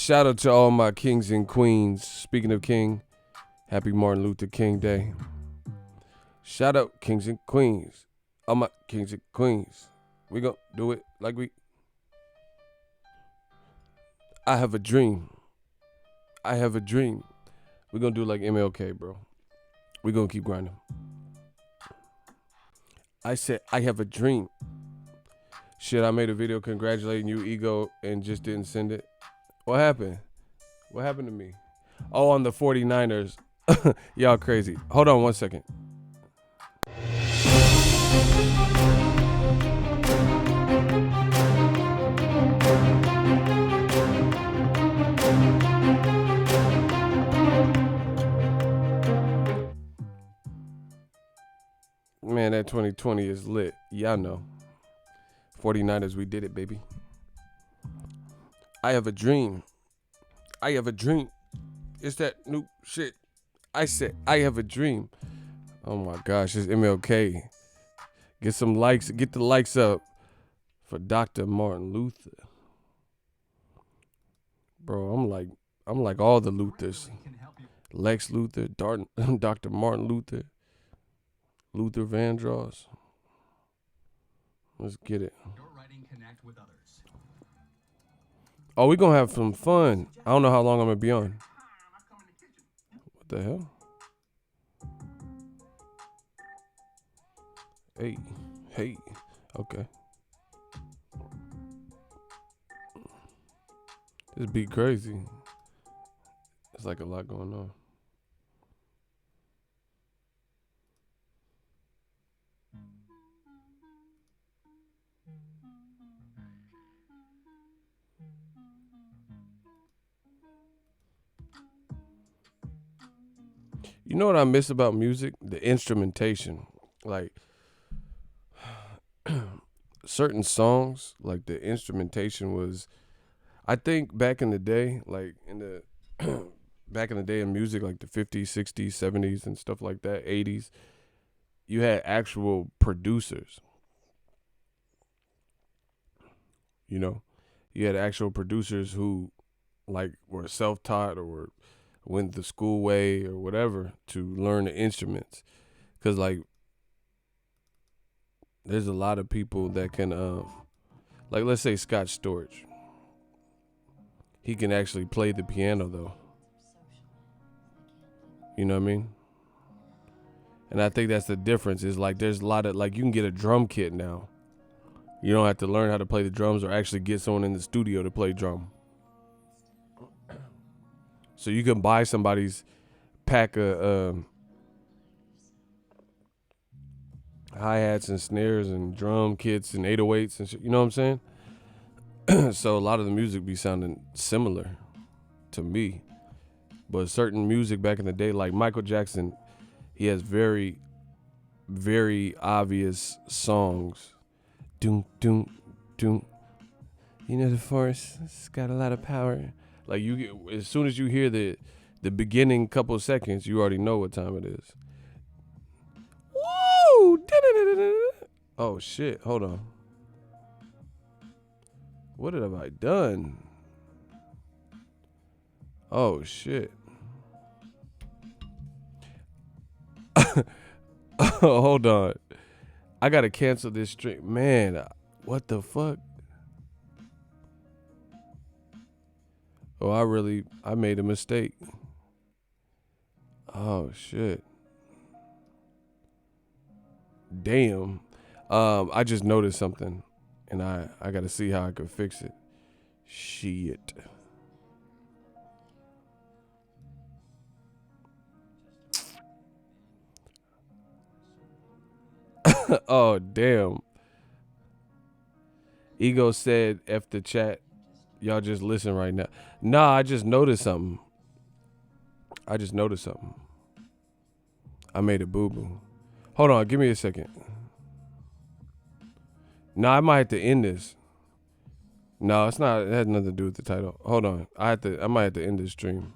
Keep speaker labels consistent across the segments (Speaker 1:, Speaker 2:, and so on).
Speaker 1: Shout out to all my kings and queens. Speaking of king, happy Martin Luther King Day. Shout out kings and queens. All my kings and queens. We gonna do it like we. I have a dream. I have a dream. We gonna do it like MLK, bro. We gonna keep grinding. I said I have a dream. Shit, I made a video congratulating you, Ego, and just didn't send it. What happened? What happened to me? Oh, on the 49ers. Y'all crazy. Hold on 1 second. Man, that 2020 is lit. Y'all know. 49ers, we did it, baby. I have a dream. I have a dream. It's that new shit. I said, I have a dream. Oh my gosh, it's MLK. Get some likes. Get the likes up for Dr. Martin Luther. Bro, I'm like all the Luthers. Lex Luthor, Dr. Martin Luther, Luther Vandross. Let's get it. Oh, we gonna have some fun. I don't know how long I'm gonna be on. What the hell? Hey, okay. This beat crazy. It's like a lot going on. You know what I miss about music? The instrumentation. Like certain songs, like the instrumentation was, I think back in the day, like in the back in the day in music, like the 50s, 60s, 70s and stuff like that, 80s, you had actual producers. You know, you had actual producers who like were self-taught or went the school way or whatever to learn the instruments. Cause like there's a lot of people that can like let's say Scott Storch. He can actually play the piano though. You know what I mean? And I think that's the difference is like there's a lot of like you can get a drum kit now. You don't have to learn how to play the drums or actually get someone in the studio to play drum. So you can buy somebody's pack of hi-hats and snares and drum kits and 808s and shit. You know what I'm saying? So a lot of the music be sounding similar to me. But certain music back in the day, like Michael Jackson, he has very, very obvious songs. Doom, doom, doom. You know the force, it's got a lot of power. Like you get, as soon as you hear the beginning couple seconds, you already know what time it is. Woo! Oh shit! Hold on. What have I done? Oh shit! Oh, hold on. I gotta cancel this stream, man. What the fuck? Oh, I made a mistake. Oh shit. Damn. I just noticed something and I gotta see how I could fix it. Shit. Oh damn. Ego said F the chat. Y'all just listen right now. Nah, I just noticed something. I made a boo-boo. Hold on, give me a second. Nah, I might have to end this. No, it's not. It has nothing to do with the title. Hold on. I might have to end this stream.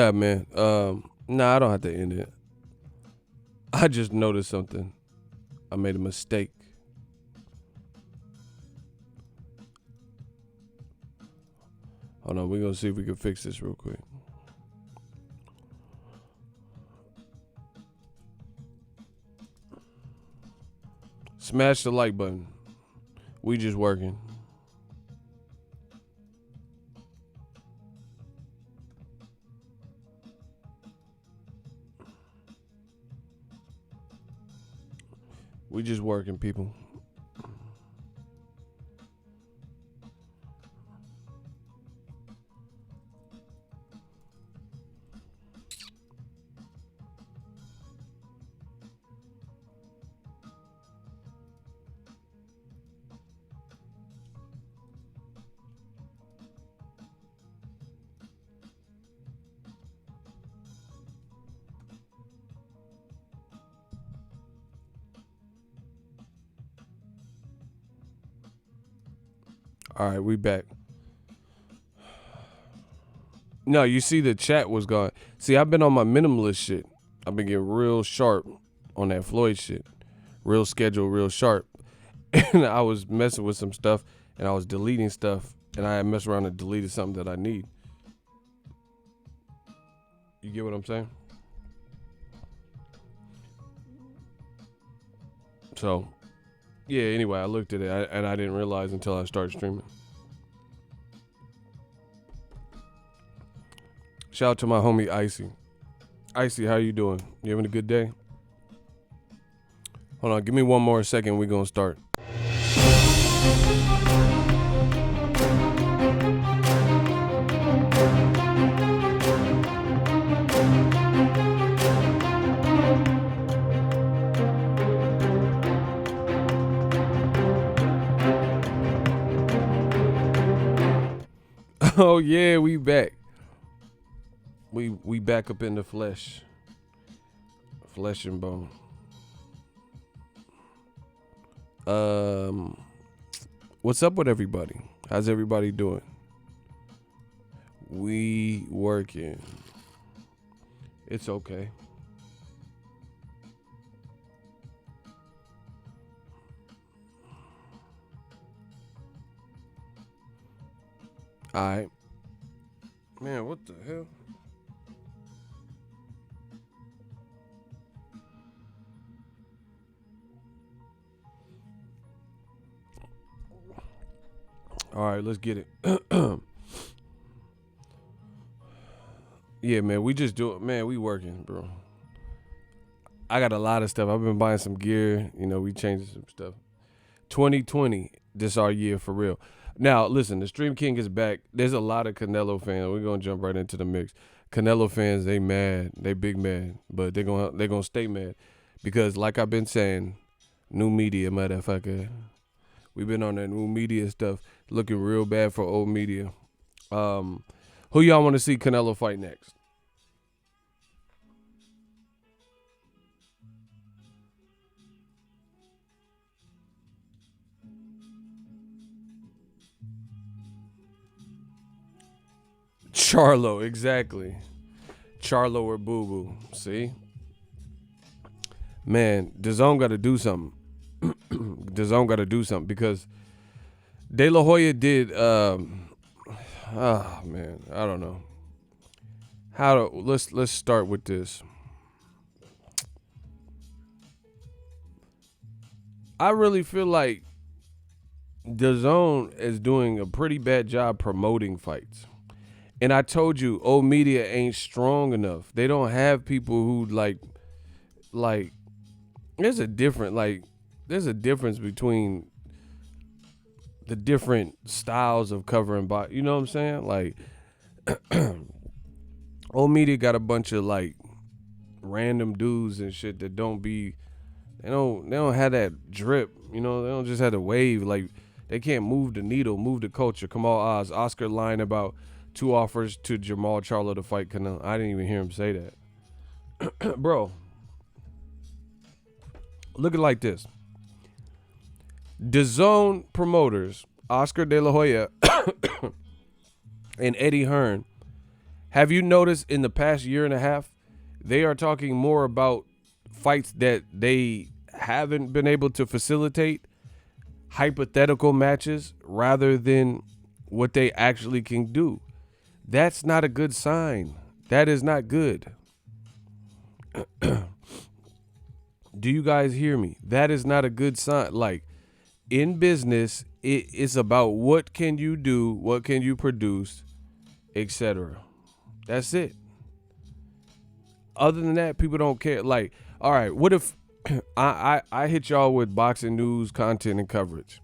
Speaker 1: Yeah, man. Nah, I don't have to end it. I just noticed something. I made a mistake. Hold on, we're gonna see if we can fix this real quick. Smash the like button. We just working. We just working, people. All right, we back. No, you see the chat was gone. See, I've been on my minimalist shit. I've been getting real sharp on that Floyd shit. Real schedule, real sharp. And I was messing with some stuff and I was deleting stuff and I had messed around and deleted something that I need. You get what I'm saying? So, yeah, anyway, I looked at it and I didn't realize until I started streaming. Shout out to my homie Icy. Icy, how you doing? You having a good day? Hold on, give me one more second. We're going to start. Oh, yeah, we back. We back up in the flesh. Flesh and bone. What's up with everybody? How's everybody doing? We working. It's okay. All right. Man, what the hell? All right, let's get it. Yeah, man, we just do it. Man, we working, bro. I got a lot of stuff. I've been buying some gear. You know, we changing some stuff. 2020, this our year for real. Now, listen, the Stream King is back. There's a lot of Canelo fans. We're going to jump right into the mix. Canelo fans, they mad. They big mad. But they're gonna stay mad. Because like I've been saying, new media, motherfucker. We've been on that new media stuff. Looking real bad for old media. Who y'all want to see Canelo fight next? Charlo, exactly. Charlo or Boo Boo. See? Man, Dazn got to do something. Dazn got to do something because De La Hoya did, man, I don't know. Let's start with this. I really feel like Dazn is doing a pretty bad job promoting fights. And I told you, old media ain't strong enough. They don't have people who like there's a difference between the different styles of covering you know what I'm saying? Like old media got a bunch of like random dudes and shit that they don't have that drip, you know, they don't just have the wave, like they can't move the needle, move the culture. Kamal Oz, Oscar lying about 2 offers to Jamal Charlo to fight Canelo. I didn't even hear him say that. Bro, look at it like this. DAZN promoters, Oscar De La Hoya and Eddie Hearn, Have you noticed in the past year and a half, they are talking more about fights that they haven't been able to facilitate, hypothetical matches, rather than what they actually can do? That's not a good sign. That is not good. Do you guys hear me? That is not a good sign. Like, in business, it's about what can you do, what can you produce, etc. That's it. Other than that, people don't care. Like, all right, what if I hit y'all with boxing news, content, and coverage?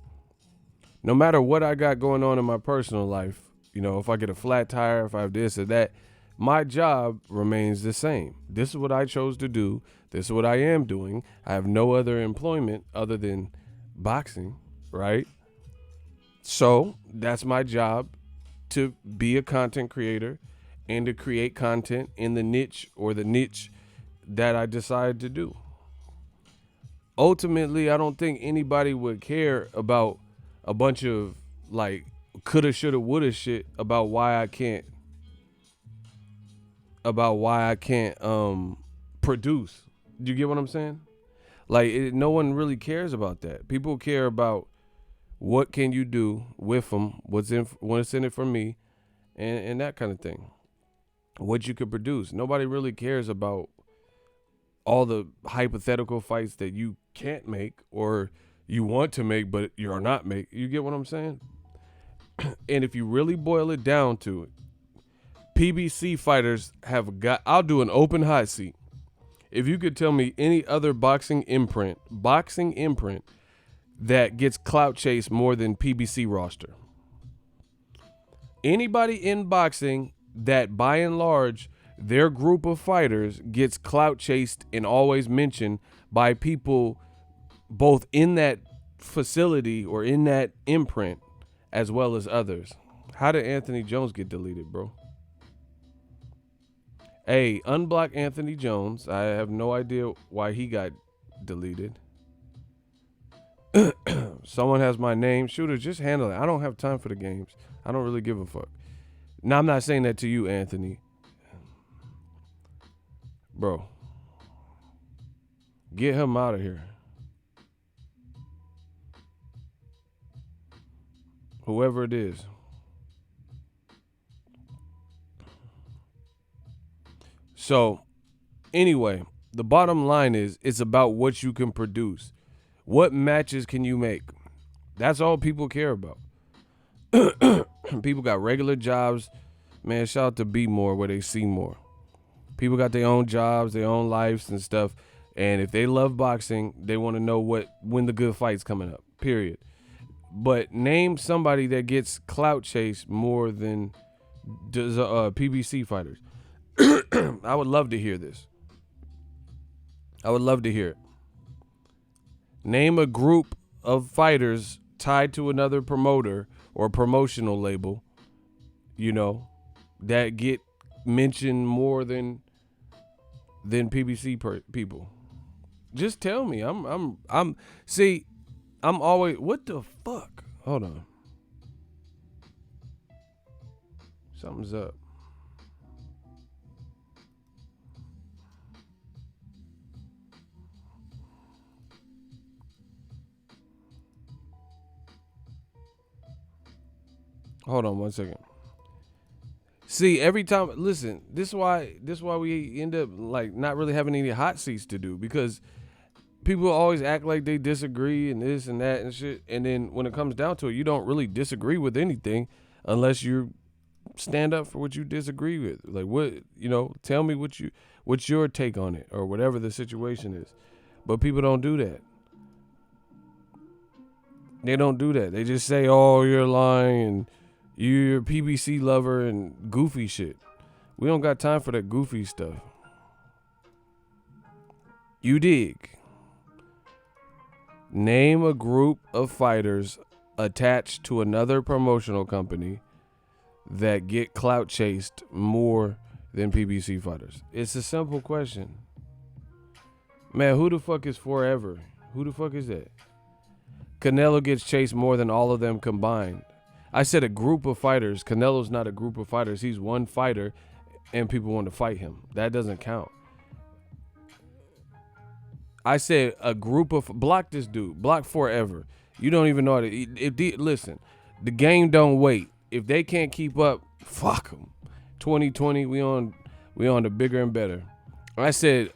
Speaker 1: No matter what I got going on in my personal life, if I get a flat tire, if I have this or that, my job remains the same. This is what I chose to do. This is what I am doing. I have no other employment other than boxing, right? So that's my job, to be a content creator and to create content in the niche that I decide to do. Ultimately, I don't think anybody would care about a bunch of like coulda, shoulda, woulda shit about why I can't produce. Do you get what I'm saying? Like, no one really cares about that. People care about what can you do with them, what's in it for me, and that kind of thing. What you could produce. Nobody really cares about all the hypothetical fights that you can't make or you want to make but you're not make. You get what I'm saying? And if you really boil it down to it, PBC fighters I'll do an open hot seat. If you could tell me any other boxing imprint that gets clout chased more than PBC roster. Anybody in boxing that by and large their group of fighters gets clout chased and always mentioned by people both in that facility or in that imprint as well as others. How did Anthony Jones get deleted, bro? Hey, unblock Anthony Jones. I have no idea why he got deleted. Someone has my name. Shooter, just handle it. I don't have time for the games. I don't really give a fuck. Now, I'm not saying that to you, Anthony. Bro. Get him out of here. Whoever it is. So, anyway, the bottom line is it's about what you can produce. What matches can you make? That's all people care about. People got regular jobs. Man, shout out to Be More where they see more. People got their own jobs, their own lives and stuff. And if they love boxing, they want to know when the good fight's coming up, period. But name somebody that gets clout chased more than does PBC fighters. I would love to hear this. I would love to hear it. Name a group of fighters tied to another promoter or promotional label, that get mentioned more than PBC people. Just tell me. I'm always, what the fuck? Hold on. Something's up. Hold on 1 second. See, every time, listen, this is why we end up like not really having any hot seats to do, because people always act like they disagree and this and that and shit. And then when it comes down to it, you don't really disagree with anything unless you stand up for what you disagree with. Like, what, tell me what's your take on it or whatever the situation is. But people don't do that. They don't do that. They just say, oh, you're lying and you're a PBC lover and goofy shit. We don't got time for that goofy stuff. You dig? Name a group of fighters attached to another promotional company that get clout chased more than PBC fighters. It's a simple question. Man, who the fuck is Forever? Who the fuck is that? Canelo gets chased more than all of them combined. I said a group of fighters. Canelo's not a group of fighters. He's one fighter and people want to fight him. That doesn't count. I said a group of block this dude, block forever. You don't even know how to. Listen, the game don't wait. If they can't keep up, fuck them. 2020, we on the bigger and better. I said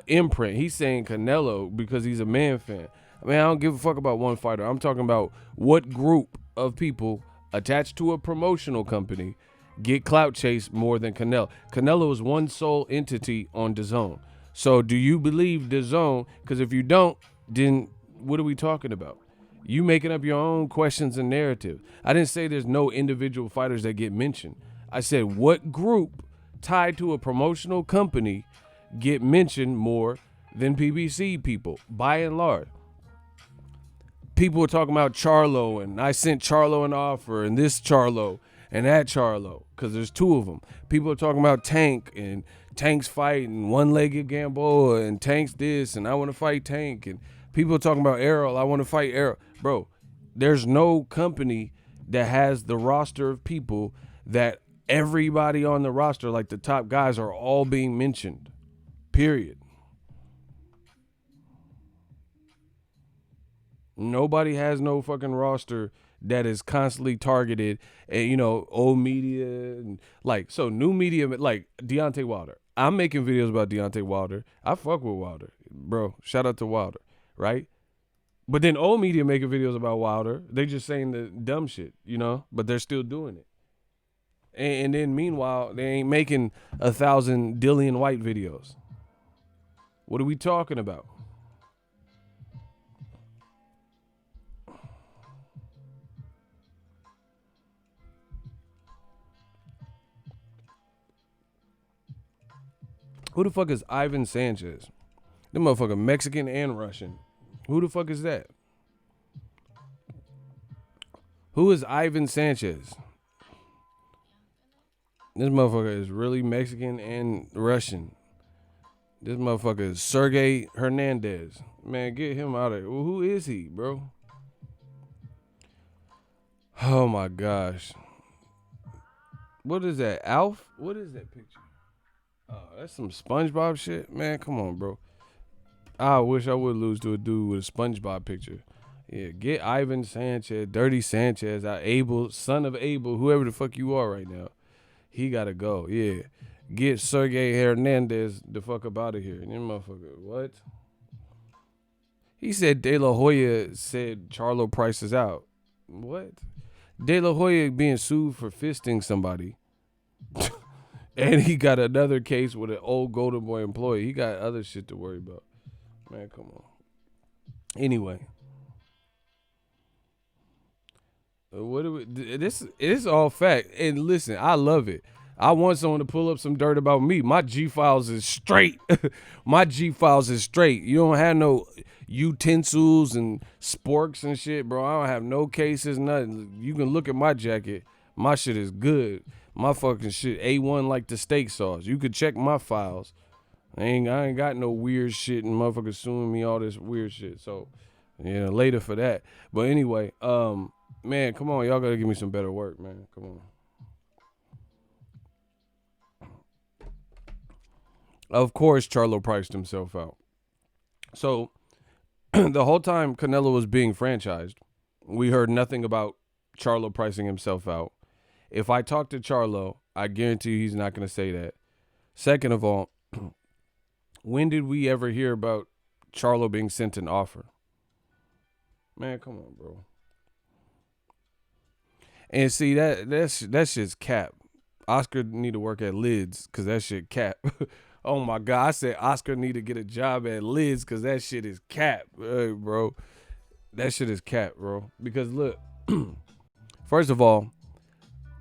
Speaker 1: imprint. He's saying Canelo because he's a man fan. I mean, I don't give a fuck about one fighter. I'm talking about what group of people attached to a promotional company get clout chase more than Canelo. Canelo is one sole entity on Dazn. So do you believe Dazn? Because if you don't, then what are we talking about? You making up your own questions and narrative. I didn't say there's no individual fighters that get mentioned. I said what group tied to a promotional company get mentioned more than PBC people, by and large. People were talking about Charlo, and I sent Charlo an offer, and this Charlo, and that Charlo, because there's two of them. People are talking about Tank, and Tank's fighting one-legged Gamboa, and Tank's this, and I want to fight Tank, and people are talking about Errol, I want to fight Errol. Bro, there's no company that has the roster of people that everybody on the roster, like the top guys, are all being mentioned. Period. Nobody has no fucking roster that is constantly targeted, and old media and so new media, like Deontay Wilder. I'm making videos about Deontay Wilder. I fuck with Wilder, bro. Shout out to Wilder, right? But then old media making videos about Wilder. They just saying the dumb shit, but they're still doing it. And then meanwhile, they ain't making 1,000 Dillian White videos. What are we talking about? Who the fuck is Ivan Sanchez? Them motherfucker Mexican and Russian. Who the fuck is that? Who is Ivan Sanchez? This motherfucker is really Mexican and Russian. This motherfucker is Sergey Hernandez. Man, get him out of here. Well, who is he, bro? Oh my gosh. What is that? Alf? What is that picture? Oh, that's some SpongeBob shit? Man, come on, bro. I wish I would lose to a dude with a SpongeBob picture. Yeah, get Ivan Sanchez, Dirty Sanchez, Abel, son of Abel, whoever the fuck you are right now. He gotta go. Yeah. Get Sergey Hernandez the fuck up out of here. And motherfucker, what? He said De La Hoya said Charlo Price is out. What? De La Hoya being sued for fisting somebody. And he got another case with an old Golden Boy employee. He got other shit to worry about. Man, come on. Anyway. What do we? This is all fact. And listen, I love it. I want someone to pull up some dirt about me. My G-Files is straight. My G-Files is straight. You don't have no utensils and sporks and shit, bro. I don't have no cases, nothing. You can look at my jacket. My shit is good. My fucking shit A1 like the steak sauce. You could check my files. I ain't got no weird shit and motherfuckers suing me all this weird shit. So, yeah, later for that. But anyway, man, come on. Y'all got to give me some better work, man. Come on. Of course, Charlo priced himself out. So, the whole time Canelo was being franchised, we heard nothing about Charlo pricing himself out. If I talk to Charlo, I guarantee you he's not going to say that. Second of all, when did we ever hear about Charlo being sent an offer? Man, come on, bro. And see, that shit's cap. Oscar need to work at Lids because that shit cap. Oh, my God. I said Oscar need to get a job at Lids because that shit is cap, bro. That shit is cap, bro. Because, look, first of all,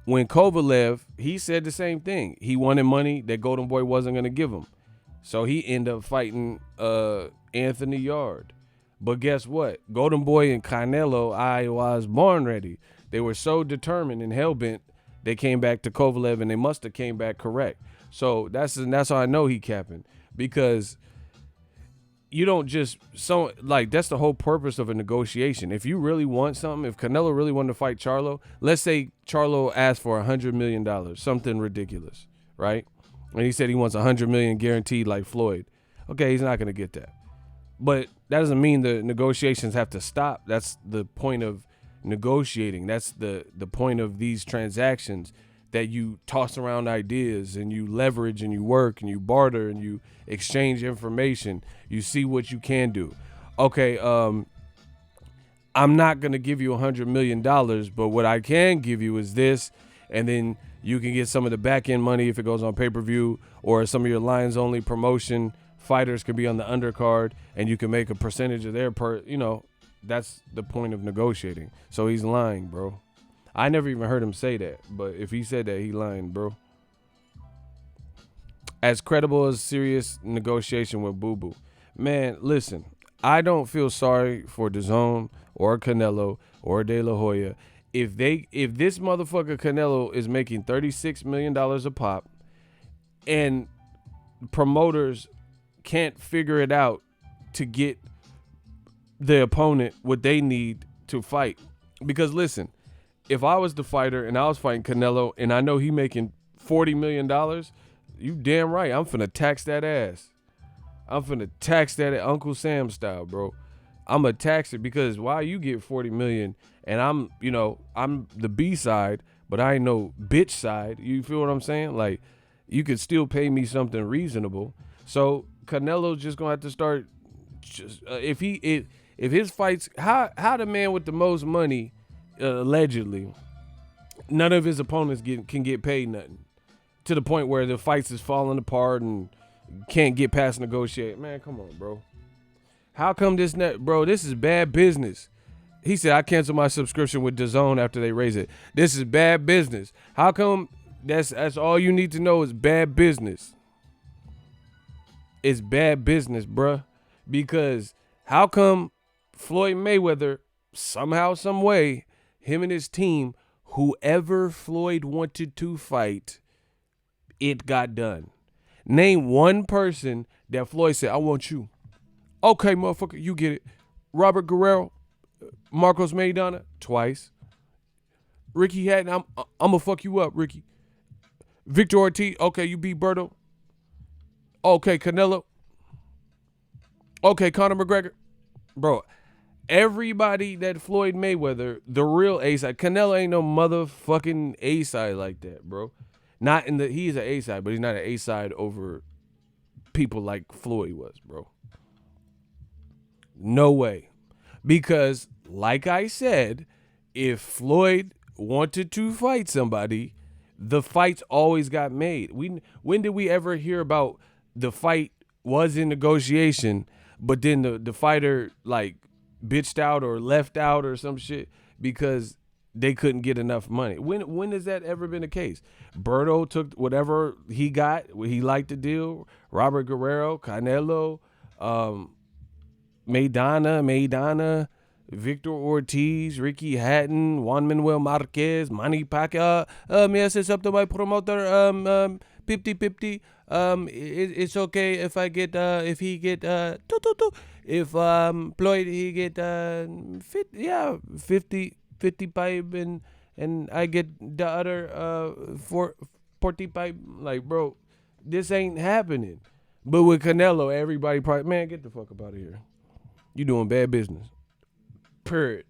Speaker 1: when Kovalev, he said the same thing. He wanted money that Golden Boy wasn't going to give him. So he ended up fighting Anthony Yard. But guess what? Golden Boy and Canelo, I was born ready. They were so determined and hell-bent, they came back to Kovalev, and they must have came back correct. So that's how I know he capping. Because you don't just that's the whole purpose of a negotiation. If you really want something, if Canelo really wanted to fight Charlo, let's say Charlo asked for $100 million, something ridiculous, right? And he said he wants $100 million guaranteed like Floyd. Okay, he's not going to get that. But that doesn't mean the negotiations have to stop. That's the point of negotiating. That's the point of these transactions, that you toss around ideas and you leverage and you work and you barter and you exchange information. You see what you can do. Okay, I'm not going to give you $100 million, but what I can give you is this, and then you can get some of the back end money if it goes on pay-per-view, or some of your lines only promotion. Fighters could be on the undercard, and you can make a percentage of their that's the point of negotiating. So he's lying, bro. I never even heard him say that, but if he said that, he lying, bro. As credible as serious negotiation with Boo Boo. Man, listen, I don't feel sorry for Dazn or Canelo or De La Hoya. If this motherfucker Canelo is making $36 million a pop, and promoters can't figure it out to get the opponent what they need to fight. Because listen, if I was the fighter and I was fighting Canelo and I know he making $40 million, you damn right, I'm finna tax that ass. I'm finna tax that Uncle Sam style, bro. I'm gonna tax it, because why you get 40 million and I'm the B side, but I ain't no bitch side. You feel what I'm saying? Like, you could still pay me something reasonable. So Canelo's just gonna have to start. If his fights, how the man with the most money, allegedly, none of his opponents can get paid nothing, to the point where the fights is falling apart and can't get past negotiate. Man, come on, bro. How come this bro? This is bad business. He said, I canceled my subscription with Dazn after they raise it. This is bad business. How come? That's all you need to know is bad business. It's bad business, bruh. Because how come Floyd Mayweather, somehow, some way, him and his team, whoever Floyd wanted to fight, it got done. Name one person that Floyd said, I want you. Okay, motherfucker, you get it. Robert Guerrero, Marcos Maidana, twice. Ricky Hatton, I'm gonna fuck you up, Ricky. Victor Ortiz, okay, you beat Berto. Okay, Canelo. Okay, Conor McGregor. Bro, everybody that Floyd Mayweather, the real A-side. Canelo ain't no motherfucking A-side like that, bro. Not in the, he's an A-side, but he's not an A-side over people like Floyd was, bro. No way. Because, like I said, if Floyd wanted to fight somebody, the fights always got made. When did we ever hear about the fight was in negotiation, but then the fighter like bitched out or left out or some shit because they couldn't get enough money? When has that ever been the case? Berto took whatever he got, he liked the deal. Robert Guerrero, Canelo, Maidana, Victor Ortiz, Ricky Hatton, Juan Manuel Marquez, Manny Pacquiao. May I say something to my promoter? 50-50. It's okay if I get if he get if Floyd he get 55 and I get the other 45. Like, bro, this ain't happening. But with Canelo, everybody probably, man, get the fuck up out of here. You doing bad business. Period.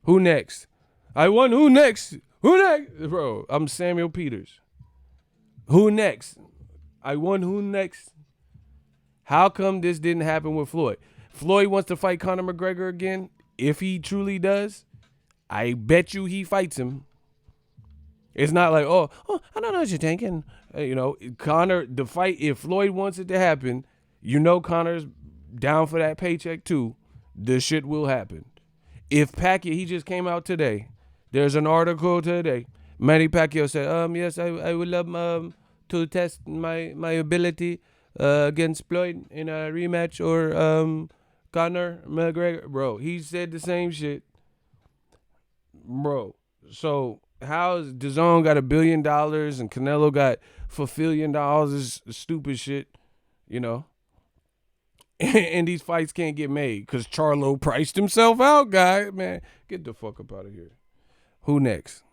Speaker 1: Who next? I won. Who next? Who next? Bro, I'm Samuel Peters. Who next? I won. Who next? How come this didn't happen with Floyd? Floyd wants to fight Conor McGregor again. If he truly does, I bet you he fights him. It's not like, oh, I don't know what you're thinking. Conor, the fight, if Floyd wants it to happen, Conor's down for that paycheck too. This shit will happen. If Pacquiao, he just came out today. There's an article today. Manny Pacquiao said, yes, I would love to test my ability against Floyd in a rematch or Conor McGregor. Bro, he said the same shit. Bro, so how's Dazn got $1 billion and Canelo got $4 billion? Is stupid shit, And these fights can't get made because Charlo priced himself out, guy. Man, get the fuck up out of here. Who next?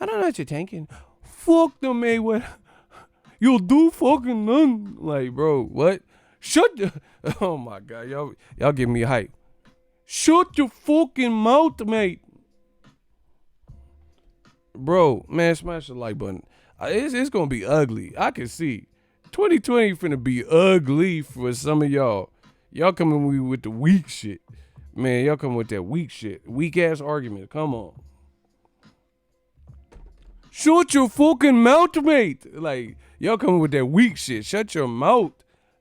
Speaker 1: I don't know what you're thinking. Fuck the Mayweather. You'll do fucking nothing. Like, bro, what? Shut the. Oh my God, y'all give me hype. Shut your fucking mouth, mate. Bro, man, smash the like button. It's gonna be ugly. I can see. 2020 finna be ugly for some of y'all. Y'all coming with the weak shit. Man, y'all coming with that weak shit. Weak ass argument. Come on. Shut your fucking mouth, mate. Like, y'all coming with that weak shit. Shut your mouth.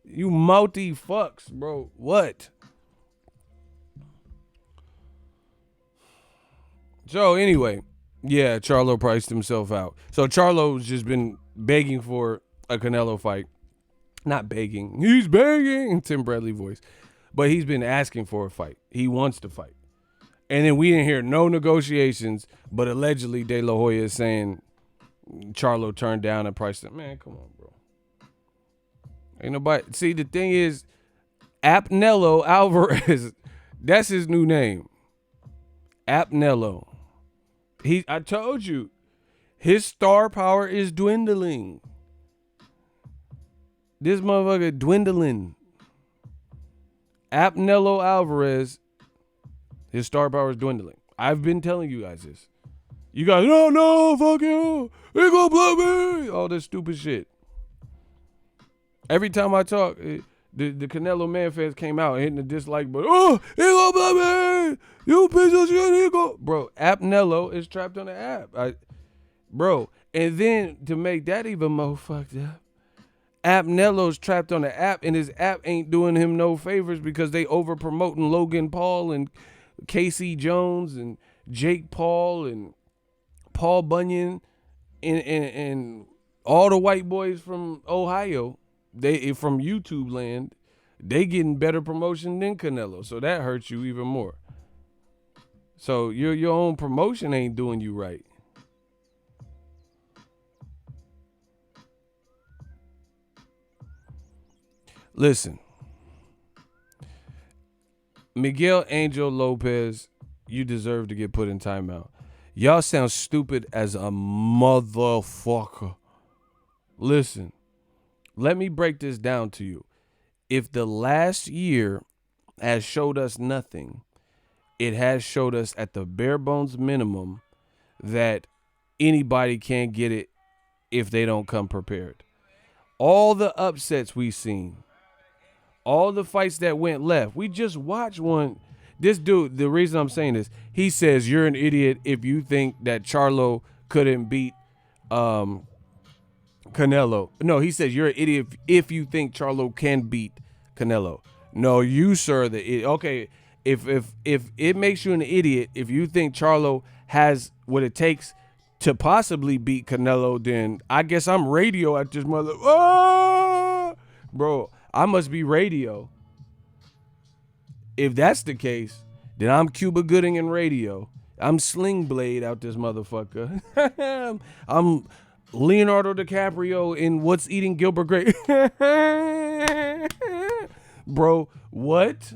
Speaker 1: You mouthy fucks, bro. What? So anyway, yeah, Charlo priced himself out. So Charlo's just been begging for a Canelo fight. Not begging. He's begging in Tim Bradley voice. But he's been asking for a fight. He wants to fight. And then we didn't hear no negotiations, but allegedly De La Hoya is saying Charlo turned down and priced it. Man, come on, bro. Ain't nobody. See, the thing is, Apnello Alvarez, that's his new name. Apnello. I told you, his star power is dwindling. This motherfucker dwindling. Apnello Alvarez, his star power is dwindling. I've been telling you guys this. You guys, no, fuck you. He gonna blow me. All this stupid shit. Every time I talk, the Canelo man fans came out hitting the dislike button. Oh, he gonna blow me. You piece of shit, he go. Bro, Apnello is trapped on the app. Bro, and then to make that even more fucked up, Apnello's trapped on the app, and his app ain't doing him no favors because they over promoting Logan Paul and Casey Jones and Jake Paul and Paul Bunyan and all the white boys from Ohio. They from YouTube land. They getting better promotion than Canelo, so that hurts you even more. So your own promotion ain't doing you right. Listen, Miguel Angel Lopez, you deserve to get put in timeout. Y'all sound stupid as a motherfucker. Listen, let me break this down to you. If the last year has showed us nothing, it has showed us at the bare bones minimum that anybody can't get it if they don't come prepared. All the upsets we've seen, all the fights that went left. We just watched one. This dude, the reason I'm saying this, he says you're an idiot if you think that Charlo couldn't beat Canelo. No, he says you're an idiot if you think Charlo can beat Canelo. No, you, sir, okay, if it makes you an idiot, if you think Charlo has what it takes to possibly beat Canelo, then I guess I'm radio at this mother. Ah! Bro, I must be radio. If that's the case, then I'm Cuba Gooding in radio. I'm Sling Blade out this motherfucker. I'm Leonardo DiCaprio in What's Eating Gilbert Grape. Bro, what?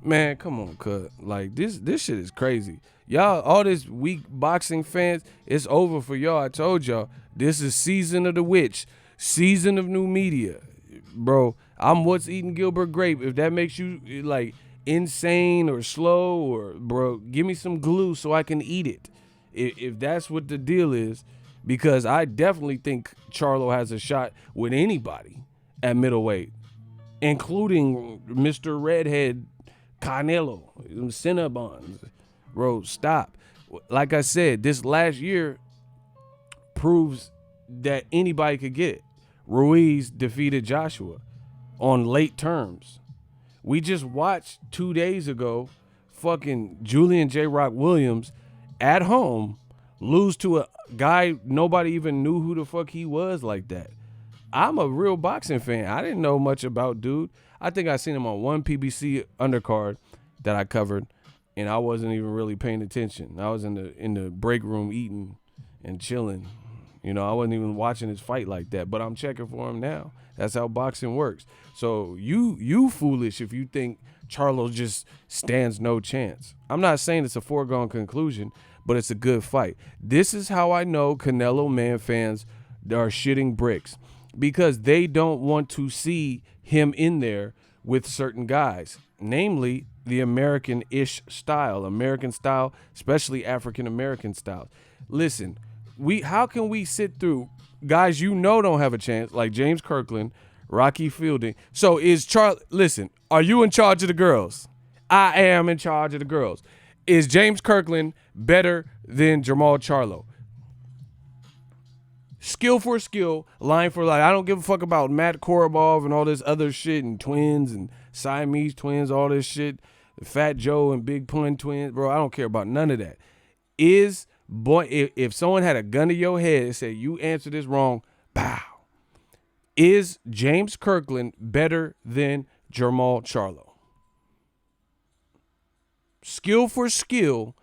Speaker 1: Man, come on, cut. Like, this shit is crazy. Y'all, all this weak boxing fans, it's over for y'all. I told y'all, this is season of the witch. Season of new media. Bro, I'm What's Eating Gilbert Grape. If that makes you, like, insane or slow or, bro, give me some glue so I can eat it. If that's what the deal is, because I definitely think Charlo has a shot with anybody at middleweight, including Mr. Redhead Canelo, Cinnabons. Bro, stop. Like I said, this last year proves that anybody could get it. Ruiz defeated Joshua on late terms. We just watched 2 days ago fucking Julian J. Rock Williams at home lose to a guy nobody even knew who the fuck he was like that. I'm a real boxing fan. I didn't know much about dude. I think I seen him on one PBC undercard that I covered, and I wasn't even really paying attention. I was in the break room eating and chilling. You know, I wasn't even watching his fight like that, but I'm checking for him now. That's how boxing works. So you foolish if you think Charlo just stands no chance. I'm not saying it's a foregone conclusion, but it's a good fight. This is how I know Canelo man fans are shitting bricks, because they don't want to see him in there with certain guys, namely the American-ish style, especially African-American style. Listen, how can we sit through guys don't have a chance, like James Kirkland, Rocky Fielding? So listen, are you in charge of the girls? I am in charge of the girls. Is James Kirkland better than Jamal Charlo? Skill for skill, line for line. I don't give a fuck about Matt Korobov and all this other shit, and twins and Siamese twins, all this shit. Fat Joe and Big Pun twins, bro. I don't care about none of that. If someone had a gun to your head and said, you answer this wrong, bow. Is James Kirkland better than Jamal Charlo? Skill for skill,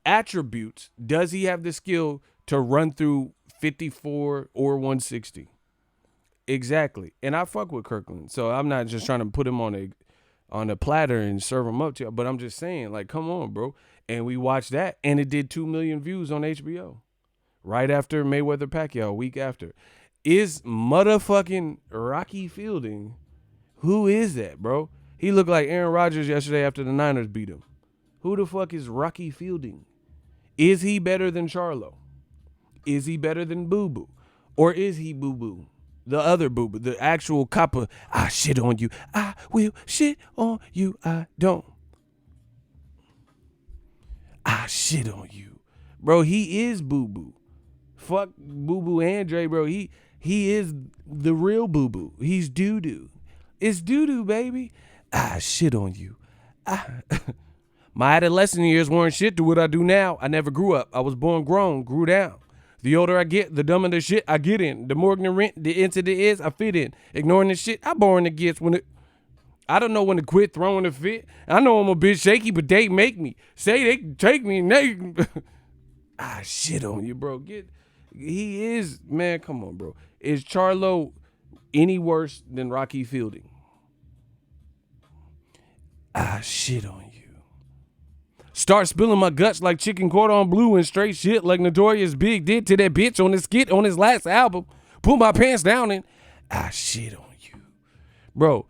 Speaker 1: attributes. Does he have the skill to run through 54 or 160? Exactly. And I fuck with Kirkland, so I'm not just trying to put him on a platter and serve him up to you, but I'm just saying, like, come on, bro. And we watched that, and it did 2 million views on HBO right after Mayweather Pacquiao, a week after. Is motherfucking Rocky Fielding, who is that, bro? He looked like Aaron Rodgers yesterday after the Niners beat him. Who the fuck is Rocky Fielding? Is he better than Charlo? Is he better than Boo Boo? Or is he Boo Boo? The other Boo Boo, the actual copper. I shit on you. I will shit on you. I don't. I shit on you. Bro, he is Boo Boo. Fuck Boo Boo Andre, bro. He is the real Boo Boo. He's doo-doo. It's doo-doo, baby. I shit on you. My adolescent years weren't shit to what I do now. I never grew up. I was born grown, grew down. The older I get, the dumber the shit I get in. The more ignorant the incident is, I fit in. Ignoring the shit, I born the gets I don't know when to quit throwing a fit. I know I'm a bit shaky, but they make me. Say they can take me and they I shit on you, bro. He is, man, come on, bro. Is Charlo any worse than Rocky Fielding? I shit on you. Start spilling my guts like chicken cordon bleu and straight shit like Notorious Big did to that bitch on his skit on his last album. Pull my pants down and I shit on you. Bro,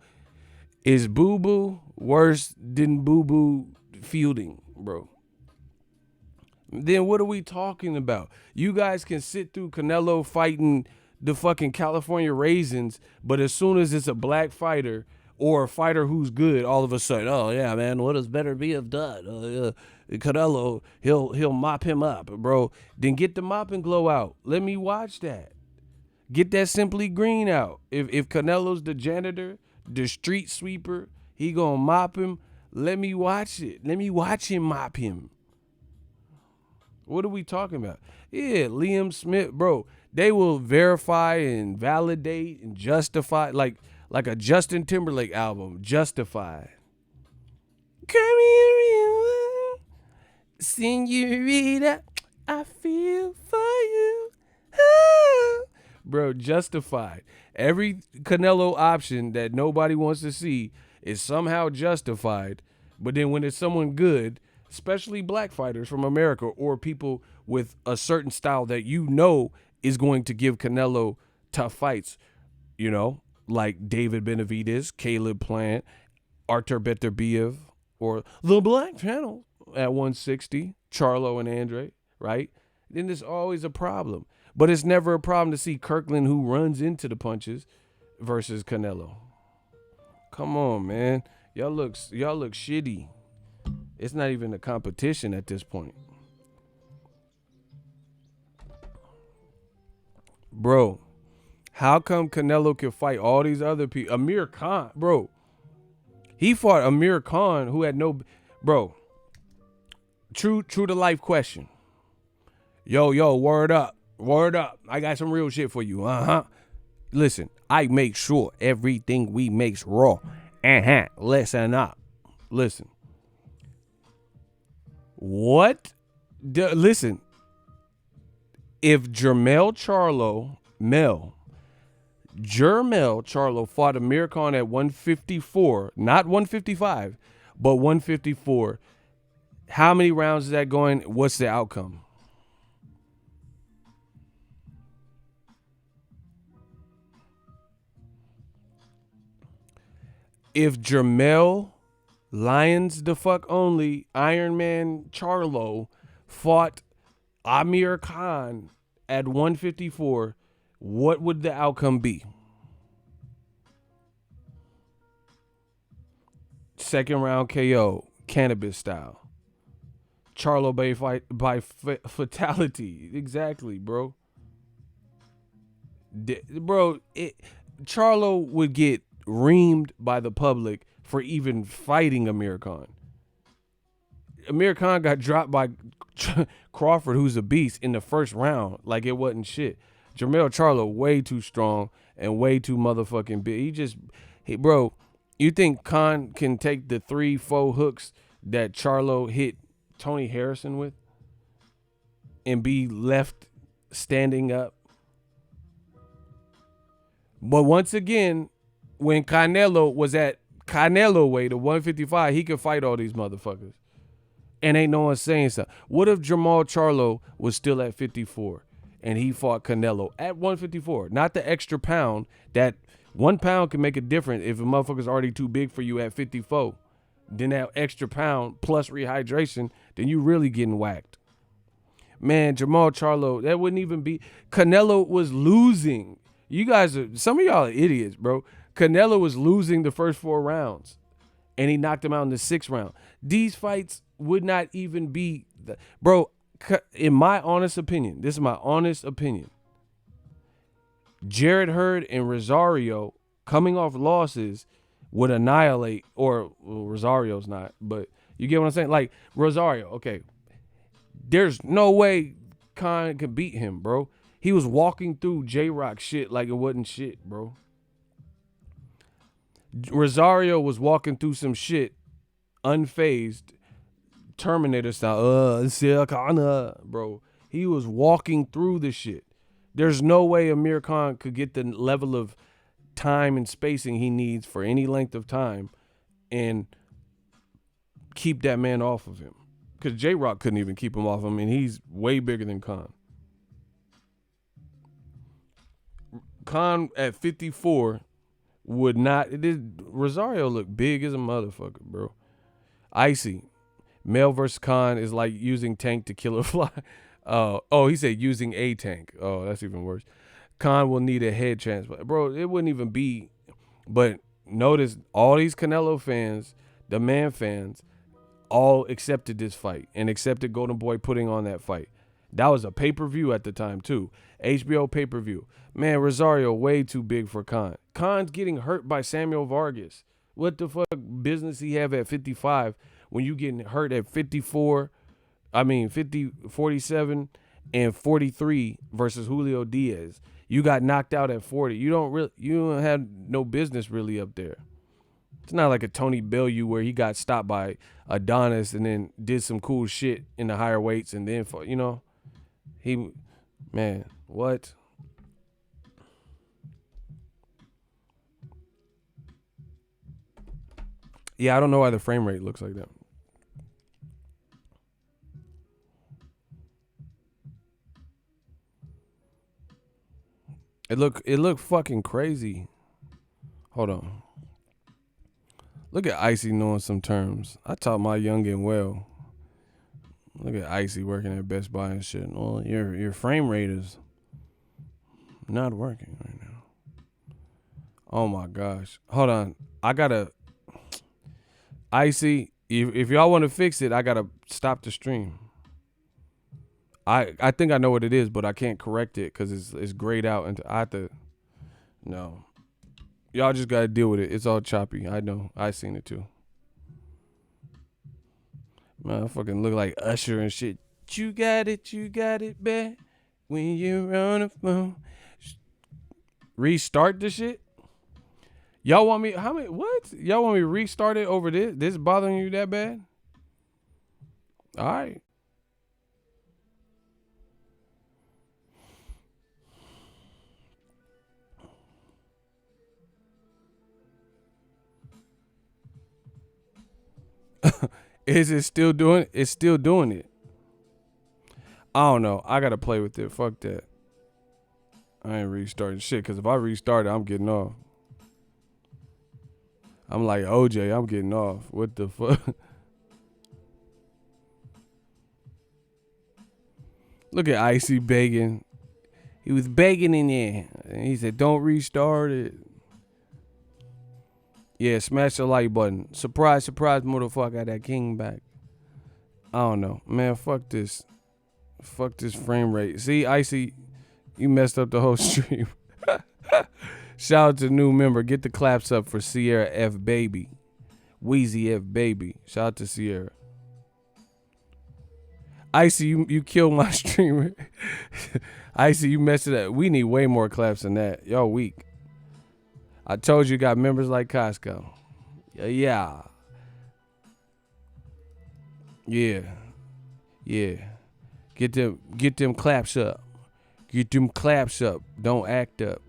Speaker 1: is Boo Boo worse than Boo Boo Fielding, bro? Then what are we talking about? You guys can sit through Canelo fighting the fucking California Raisins, but as soon as it's a black fighter or a fighter who's good, all of a sudden, oh yeah, man, what does better be have done? Canelo, he'll mop him up, bro. Then get the mopping glow out. Let me watch that. Get that Simply Green out. If Canelo's the janitor, the street sweeper, he gonna mop him. Let me watch it. Let me watch him mop him. What are we talking about? Yeah, Liam Smith, bro. They will verify and validate and justify like a Justin Timberlake album, Justified. Come here, senorita, I feel for you. Ah. Bro, Justified. Every Canelo option that nobody wants to see is somehow justified, but then when it's someone good, especially black fighters from America or people with a certain style that you know is going to give Canelo tough fights, you know, like David Benavidez, Caleb Plant, Artur Beterbiev, or the Black Channel at 160, Charlo and Andre, right? Then there's always a problem. But it's never a problem to see Kirkland, who runs into the punches, versus Canelo. Come on, man. Y'all look shitty. It's not even a competition at this point. Bro, how come Canelo can fight all these other people? Amir Khan, bro. He fought Amir Khan, who had no... Bro, true to life question. Yo, word up. Word up. I got some real shit for you. Listen, I make sure everything we make's raw. Listen up. Listen. What? Listen. If Jermell Charlo fought Amir Khan at 154, not 155, but 154, How many rounds is that going? What's the outcome? If Jermell Lyons the fuck only Iron Man Charlo fought Amir Khan at 154, what would the outcome be? Second round KO, cannabis style. Charlo Bay fight by fatality. Exactly, bro. Bro, Charlo would get reamed by the public for even fighting Amir Khan. Amir Khan got dropped by Crawford, who's a beast, in the first round. Like it wasn't shit. Jermell Charlo way too strong and way too motherfucking big. Bro, you think Khan can take the 3-4 hooks that Charlo hit Tony Harrison with and be left standing up? But once again, when Canelo was at Canelo weight of 155, he could fight all these motherfuckers. And ain't no one saying something. What if Jamal Charlo was still at 54 and he fought Canelo at 154? Not the extra pound. That 1 pound can make a difference if a motherfucker's already too big for you at 54. Then that extra pound plus rehydration, then you really getting whacked. Man, Jamal Charlo, that wouldn't even be. Canelo was losing. You guys some of y'all are idiots, bro. Canelo was losing the first 4 rounds, and he knocked him out in the 6th round. These fights would not even be, bro. In my honest opinion, this is my honest opinion. Jarrett Hurd and Rosario coming off losses would annihilate, or well, Rosario's not, but you get what I'm saying? Like Rosario, okay. There's no way Khan could beat him, bro. He was walking through J-Rock shit like it wasn't shit, bro. Rosario was walking through some shit unfazed, Terminator style. Bro. He was walking through the shit. There's no way Amir Khan could get the level of time and spacing he needs for any length of time and keep that man off of him. Because J-Rock couldn't even keep him off him, and he's way bigger than Khan. Khan at 54 would not. Rosario looked big as a motherfucker, bro. Icy. Male versus Khan is like using tank to kill a fly. He said using a tank. Oh, that's even worse. Khan will need a head transplant. Bro, it wouldn't even be. But notice all these Canelo fans, the man fans, all accepted this fight and accepted Golden Boy putting on that fight. That was a pay-per-view at the time, too. HBO pay-per-view. Man, Rosario way too big for Khan. Khan's getting hurt by Samuel Vargas. What the fuck business he have at 55 when you getting hurt at 54, 47 and 43 versus Julio Diaz. You got knocked out at 40. You don't have no business really up there. It's not like a Tony Bellew where he got stopped by Adonis and then did some cool shit in the higher weights and then, what? Yeah, I don't know why the frame rate looks like that. It looked fucking crazy. Hold on. Look at Icy knowing some terms. I taught my youngin' well. Look at Icy working at Best Buy and shit. Well, your frame rate is not working right now. Oh my gosh. Hold on. I gotta Icy, if y'all want to fix it, I gotta stop the stream. I think I know what it is, but I can't correct it because it's grayed out and I have to. No, y'all just gotta deal with it. It's all choppy. I know. I seen it too. Man, I fucking look like Usher and shit. You got it, back when you're on the phone. Restart the shit. Y'all want me? How many? What? Y'all want me to restart it over this? This bothering you that bad? All right. Is it still doing it? It's still doing it. I don't know. I gotta play with it. Fuck that. I ain't restarting shit, because if I restart it, I'm getting off. I'm like OJ, I'm getting off. What the fuck? Look at Icy begging. He was begging in there. And he said, don't restart it. Yeah, smash the like button. Surprise, surprise, motherfucker, got that king back. I don't know. Man, fuck this. Fuck this frame rate. See, Icy, you messed up the whole stream. Shout out to new member. Get the claps up for Sierra F Baby. Wheezy F Baby. Shout out to Sierra. Icy, you killed my streamer. Icy, you messed it up. We need way more claps than that. Y'all weak. I told you got members like Costco. Yeah. Yeah. Yeah. Get them claps up. Get them claps up. Don't act up.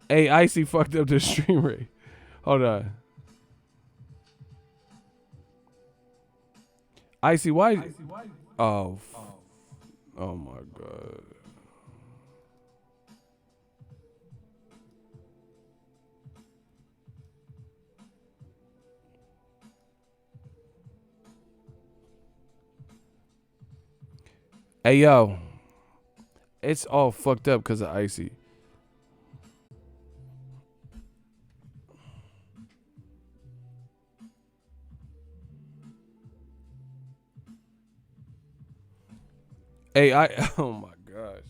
Speaker 1: Hey, Icy fucked up the stream rate. Hold on. Icy, why? Oh my God. Hey, yo. It's all fucked up because of Icy. Hey, oh my gosh.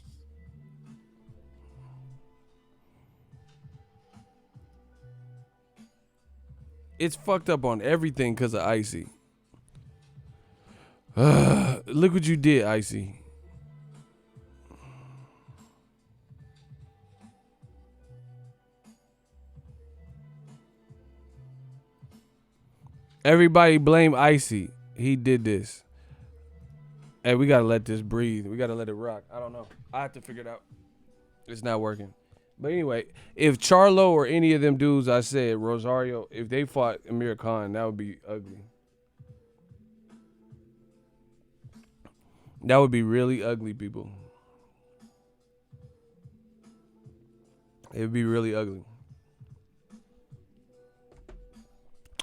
Speaker 1: It's fucked up on everything because of Icy. Look what you did, Icy. Everybody blame Icy. He did this. Hey, we gotta let this breathe. We gotta let it rock. I don't know. I have to figure it out. It's not working. But anyway, if Charlo or any of them dudes I said, Rosario, if they fought Amir Khan, that would be ugly. That would be really ugly, people. It would be really ugly.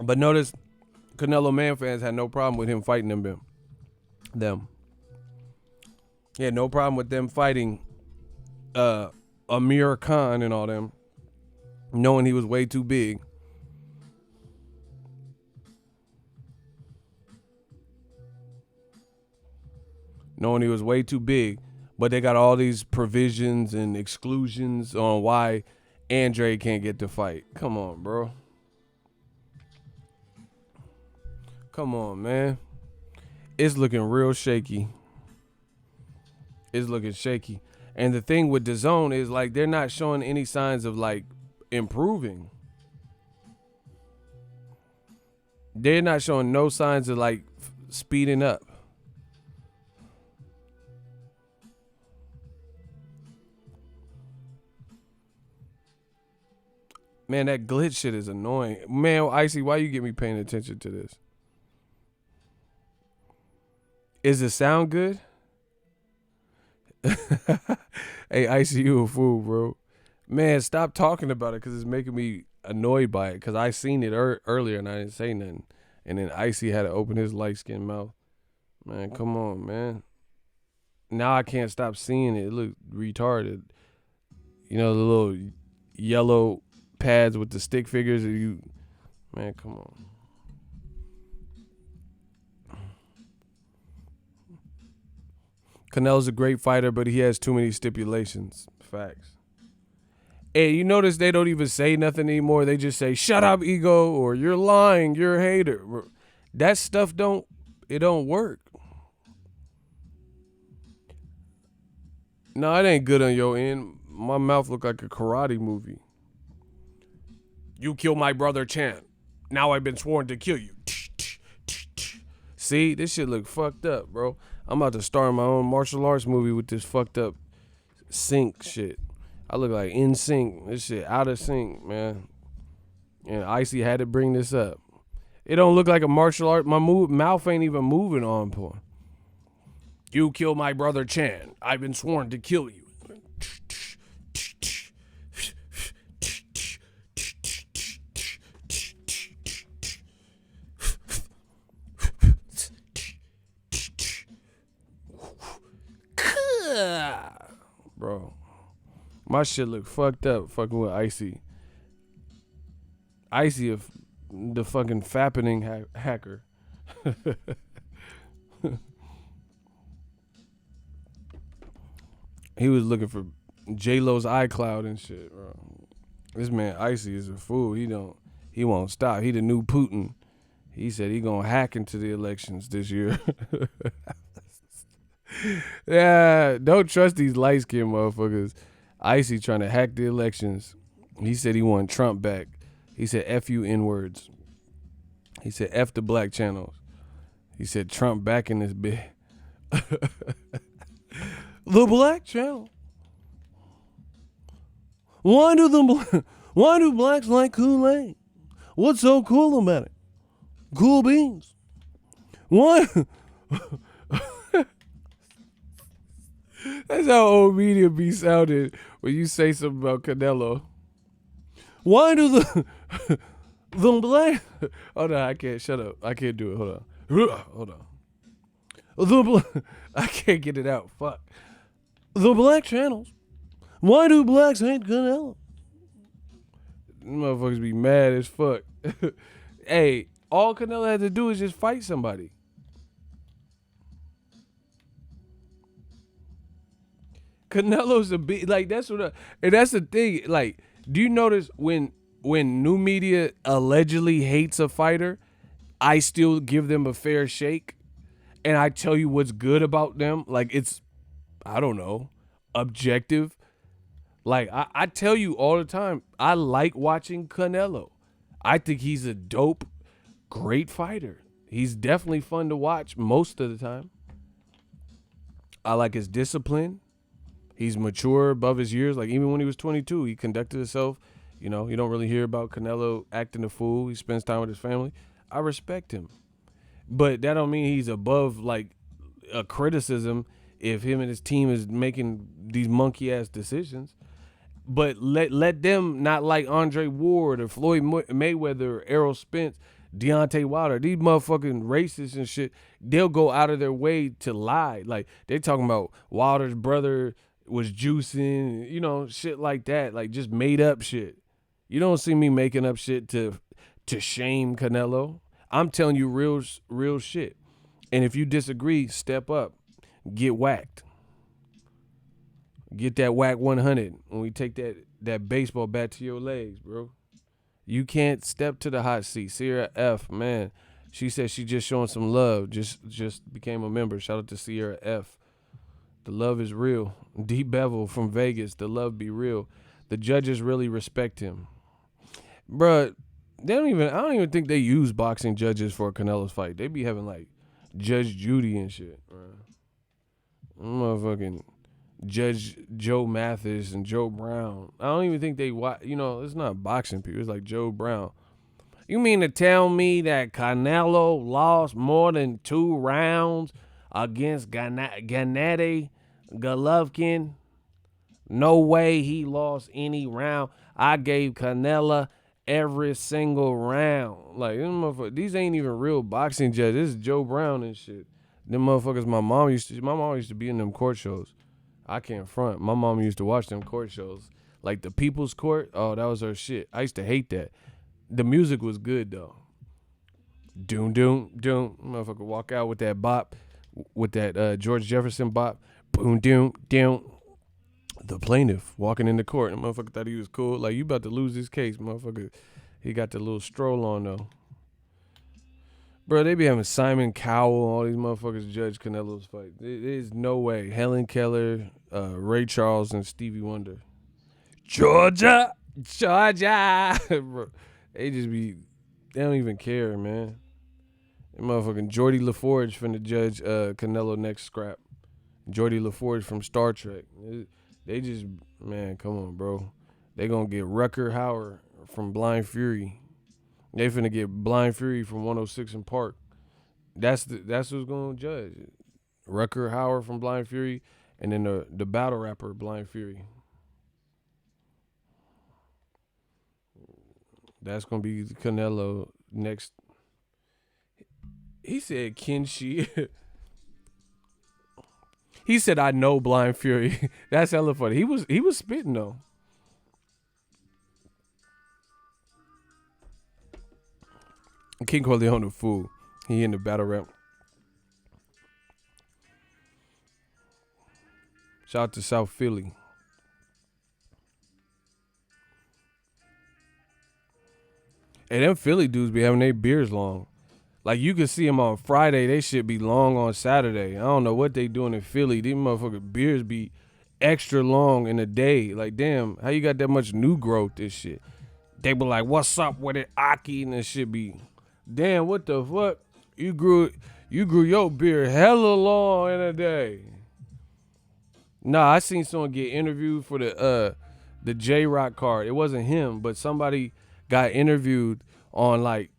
Speaker 1: But notice, Canelo Man fans had no problem with him fighting them. He had no problem with them fighting Amir Khan and all them, knowing he was way too big. Knowing he was way too big. But they got all these provisions and exclusions on why Andre can't get to fight. Come on, bro. Come on, man. It's looking real shaky. It's looking shaky. And the thing with Dazn is, like, they're not showing any signs of, like, improving. They're not showing no signs of, like, speeding up. Man, that glitch shit is annoying. Man, Icy, why you get me paying attention to this? Is the sound good? Hey, Icy, you a fool, bro. Man, stop talking about it because it's making me annoyed by it. Because I seen it earlier and I didn't say nothing. And then Icy had to open his light-skinned mouth. Man, come on, man. Now I can't stop seeing it. It look retarded. You know, the little yellow pads with the stick figures. Man, come on. Canelo's a great fighter, but he has too many stipulations. Facts. Hey, you notice they don't even say nothing anymore. They just say, shut up, ego, or you're lying, you're a hater. That stuff don't work. No, it ain't good on your end. My mouth look like a karate movie. You killed my brother Chan. Now I've been sworn to kill you. See, this shit look fucked up, bro. I'm about to start my own martial arts movie with this fucked up sync shit. I look like in sync. This shit out of sync, man. And Icy had to bring this up. It don't look like a martial art. My mouth ain't even moving on point. You kill my brother Chan. I've been sworn to kill you. Bro, my shit look fucked up fucking with Icy. Icy, the fucking fappening hacker. He was looking for J-Lo's iCloud and shit, bro. This man Icy is a fool. He won't stop. He the new Putin. He said he gonna hack into the elections this year. Yeah, don't trust these light-skinned motherfuckers. Icy trying to hack the elections. He said he want Trump back. He said F you N-words. He said F the black channels. He said Trump back in this bit. The black channel. Why do blacks like Kool-Aid? What's so cool about it? Cool beans. Why? That's how old media be sounded when you say something about Canelo. Why do the black... Oh, no, I can't. Shut up. I can't do it. Hold on. I can't get it out. Fuck. The black channels. Why do blacks hate Canelo? Motherfuckers be mad as fuck. Hey, all Canelo had to do is just fight somebody. Canelo's a big, like, that's what, and that's the thing. Like, do you notice when new media allegedly hates a fighter, I still give them a fair shake, and I tell you what's good about them. Like, it's, I don't know, objective. Like, I tell you all the time, I like watching Canelo. I think he's a dope, great fighter. He's definitely fun to watch most of the time. I like his discipline. He's mature above his years. Like, even when he was 22, he conducted himself. You know, you don't really hear about Canelo acting a fool. He spends time with his family. I respect him. But that don't mean he's above, like, a criticism if him and his team is making these monkey-ass decisions. But let them not like Andre Ward or Floyd Mayweather or Errol Spence, Deontay Wilder. These motherfucking racists and shit, they'll go out of their way to lie. Like, they talking about Wilder's brother was juicing, you know, shit like that. Like, just made up shit. You don't see me making up shit to shame Canelo. I'm telling you real shit. And if you disagree, step up. Get whacked. Get that whack 100 when we take that baseball bat to your legs, bro. You can't step to the hot seat. Sierra F, man. She said she just showing some love. Just became a member. Shout out to Sierra F. The love is real. Deep Bevel from Vegas. The love be real. The judges really respect him. Bruh, I don't even think they use boxing judges for Canelo's fight. They be having, like, Judge Judy and shit. Motherfucking Judge Joe Mathis and Joe Brown. I don't even think they watch. You know, it's not boxing people. It's like Joe Brown. You mean to tell me that Canelo lost more than 2 rounds against Gennady Golovkin? No way he lost any round. I gave Canelo every single round. Like, these ain't even real boxing judges. This is Joe Brown and shit. Them motherfuckers my mom used to be in them court shows. I can't front. My mom used to watch them court shows. Like the People's Court. Oh, that was her shit. I used to hate that. The music was good though. Doom, doom, doom. Motherfucker walk out with that bop. With that George Jefferson bop. Boom, doom, doom. The plaintiff walking in the court. And motherfucker thought he was cool. Like, you about to lose this case, motherfucker. He got the little stroll on though. Bro, they be having Simon Cowell, all these motherfuckers judge Canelo's fight. There's no way. Helen Keller, Ray Charles, and Stevie Wonder. Georgia. Bro, they don't even care, man. That motherfucking Geordie LaForge finna judge Canelo next scrap. Geordie LaForge from Star Trek. Man, come on, bro. They gonna get Rucker Hauer from Blind Fury. They finna get Blind Fury from 106 in Park. That's who's gonna judge. Rucker Howard from Blind Fury, and then the battle rapper Blind Fury. That's gonna be Canelo next. He said Kenshi. He said I know Blind Fury. That's hella funny. He was spitting though. King Corleone a fool. He in the battle rap. Shout out to South Philly. And them Philly dudes be having their beards long. Like you can see them on Friday, they should be long on Saturday. I don't know what they doing in Philly. These motherfucking beards be extra long in a day. Like damn, how you got that much new growth? This shit. They be like, "What's up with it, Aki?" And it should be, damn, what the fuck? You grew your beard hella long in a day. Nah, I seen someone get interviewed for the J Rock card. It wasn't him, but somebody got interviewed on like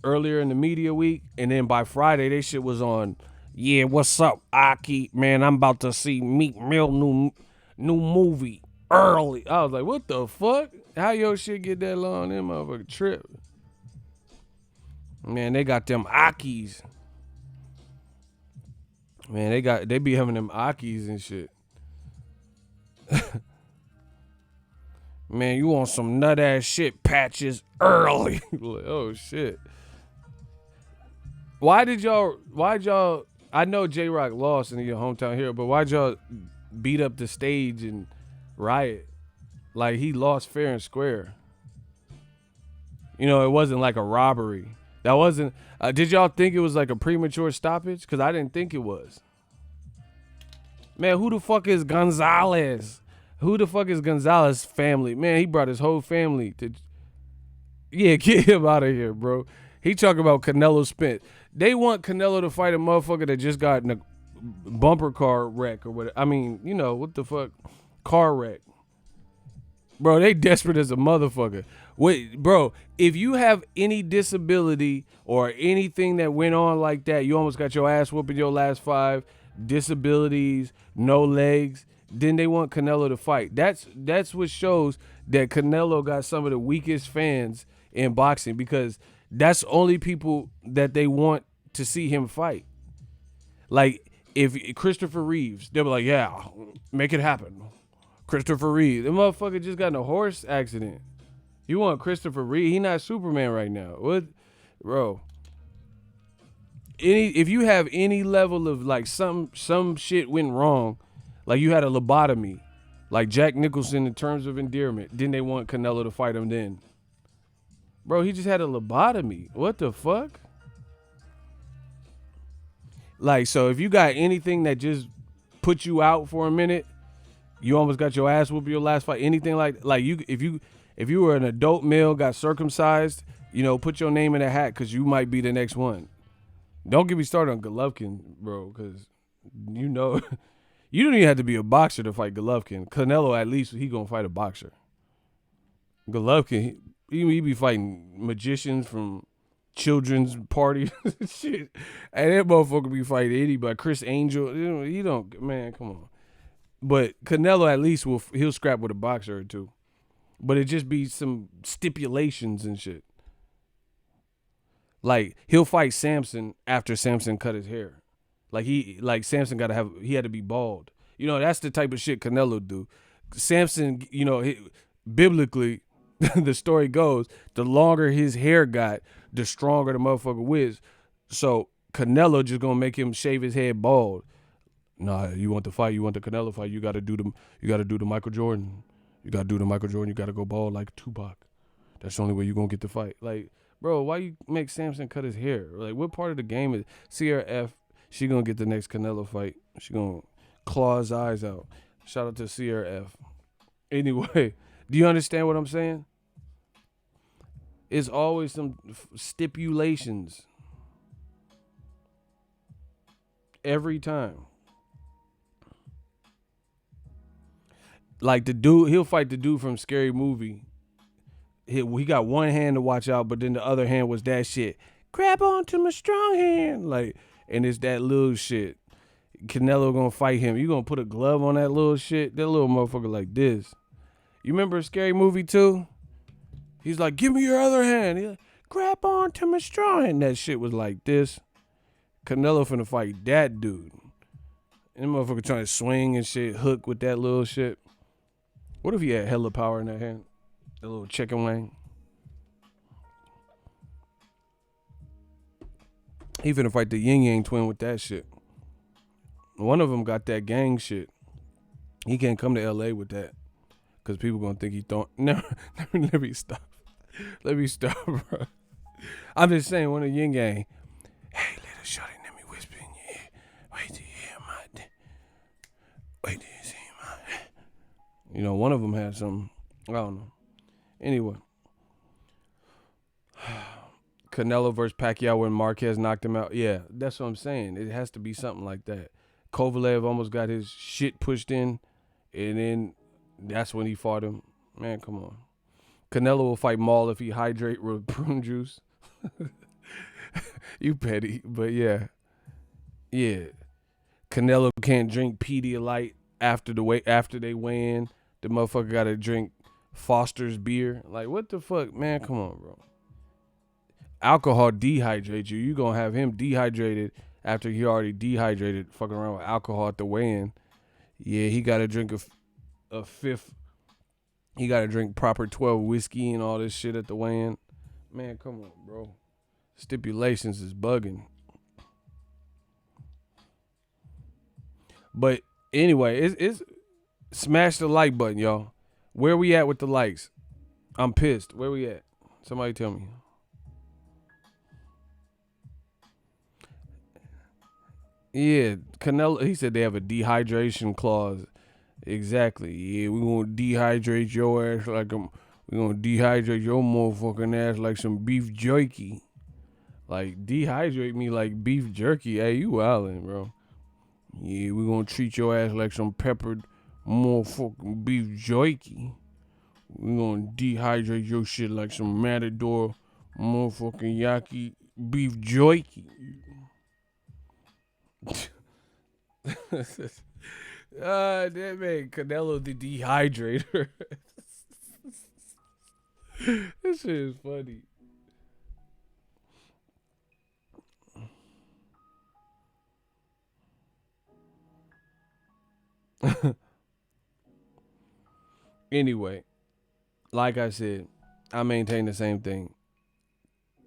Speaker 1: earlier in the media week, and then by Friday they shit was on. Yeah, what's up, Aki? Man, I'm about to see Meek Mill new movie early. I was like, what the fuck? How your shit get that long? Them motherfucker trip. Man, they got them Akis. Man, they be having them Akis and shit. Man, you want some nut ass shit patches early. Like, oh shit. Why'd y'all I know J Rock lost in your hometown hero, but why'd y'all beat up the stage and riot? Like he lost fair and square. You know, it wasn't like a robbery. That wasn't did y'all think it was like a premature stoppage? Because I didn't think it was. Man, who the fuck is Gonzalez? Who the fuck is Gonzalez family? Man, he brought his whole family to. Yeah, get him out of here, bro. He talking about Canelo spent. They want Canelo to fight a motherfucker that just got in a bumper car wreck or whatever. I mean, you know, what the fuck? Car wreck. Bro, they desperate as a motherfucker. Wait, bro, if you have any disability or anything that went on like that, you almost got your ass whooping your last 5, disabilities, no legs, then they want Canelo to fight. That's what shows that Canelo got some of the weakest fans in boxing, because that's only people that they want to see him fight. Like if Christopher Reeves, they'll be like, yeah, make it happen. Christopher Reeves, the motherfucker just got in a horse accident. You want Christopher Reeves? He not Superman right now. What, bro? If you have any level of like some shit went wrong, like you had a lobotomy, like Jack Nicholson in Terms of Endearment, then they want Canelo to fight him then. Bro, he just had a lobotomy. What the fuck? Like, so if you got anything that just put you out for a minute, you almost got your ass whooped your last fight, anything like you, if you were an adult male, got circumcised, you know, put your name in a hat because you might be the next one. Don't get me started on Golovkin, bro, because you know, you don't even have to be a boxer to fight Golovkin. Canelo, at least, he gonna fight a boxer. Golovkin, he be fighting magicians from children's parties. Shit. And that motherfucker be fighting anybody. Chris Angel, you know, he don't, man, come on. But Canelo, at least, he'll scrap with a boxer or two. But it just be some stipulations and shit. Like, he'll fight Samson after Samson cut his hair. Like Samson he had to be bald. You know, that's the type of shit Canelo do. Samson, you know, biblically, the story goes, the longer his hair got, the stronger the motherfucker was. So Canelo just gonna make him shave his head bald. Nah, you want the fight, you want the Canelo fight, you gotta do the Michael Jordan. You gotta do the Michael Jordan, you gotta go bald like Tupac. That's the only way you gonna get the fight. Like, bro, why you make Samson cut his hair? Like, what part of the game is Sierra F? She gonna get the next Canelo fight. She gonna claw his eyes out. Shout out to Sierra F. Anyway, do you understand what I'm saying? It's always some stipulations. Every time. Like the dude, he'll fight the dude from Scary Movie. he got one hand to watch out, but then the other hand was that shit. Grab onto my strong hand, like, and it's that little shit. Canelo gonna fight him. You gonna put a glove on that little shit? That little motherfucker like this. You remember Scary Movie 2? He's like, give me your other hand. He's like, grab onto my strong hand. That shit was like this. Canelo finna fight that dude. And the motherfucker trying to swing and shit, hook with that little shit. What if he had hella power in that hand? That little chicken wing. He finna fight the Yin Yang twin with that shit. One of them got that gang shit. He can't come to LA with that. Because people gonna think he don't. Never, let me stop. Let me stop, bro. I'm just saying, one of the Yin Yang. Hey, little shorty, let me whisper in your ear. Wait till you hear my. Wait till you see my. You know, one of them had some. I don't know. Anyway. Canelo versus Pacquiao when Marquez knocked him out. Yeah, that's what I'm saying. It has to be something like that. Kovalev almost got his shit pushed in, and then that's when he fought him. Man, come on. Canelo will fight Maul if he hydrate with prune juice. You petty, but yeah. Yeah. Canelo can't drink Pedialyte after they weigh in. The motherfucker gotta drink Foster's beer. Like, what the fuck? Man, come on, bro. Alcohol dehydrates you. You gonna have him dehydrated after he already dehydrated, fucking around with alcohol at the weigh-in. Yeah, he gotta drink a fifth. He gotta drink proper 12 whiskey and all this shit at the weigh-in. Man, come on, bro. Stipulations is bugging. But anyway, it's smash the like button, y'all. Where we at with the likes? I'm pissed. Where we at? Somebody tell me. Yeah, Canelo, he said they have a dehydration clause. Exactly. Yeah, we gonna dehydrate your ass like we gonna dehydrate your motherfucking ass like some beef jerky. Like, dehydrate me like beef jerky. Hey, you wildin', bro. Yeah, we gonna treat your ass like some peppered motherfucking beef jerky. We gonna dehydrate your shit like some Matador motherfucking yaki beef jerky. That man Canelo the dehydrator. This shit is funny. Anyway, like I said, I maintain the same thing.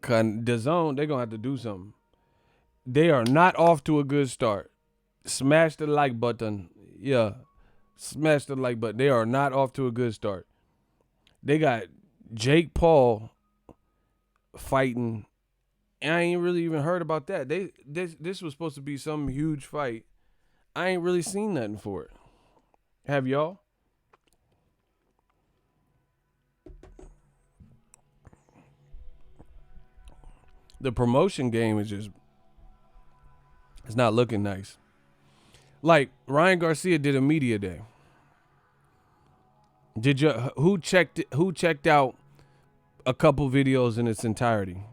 Speaker 1: Dazn, they're gonna have to do something. They are not off to a good start. Smash the like button. Yeah. Smash the like button. They are not off to a good start. They got Jake Paul fighting. And I ain't really even heard about that. This was supposed to be some huge fight. I ain't really seen nothing for it. Have y'all? The promotion game is just, it's not looking nice. Like, Ryan Garcia did a media day. Who checked out a couple videos in its entirety?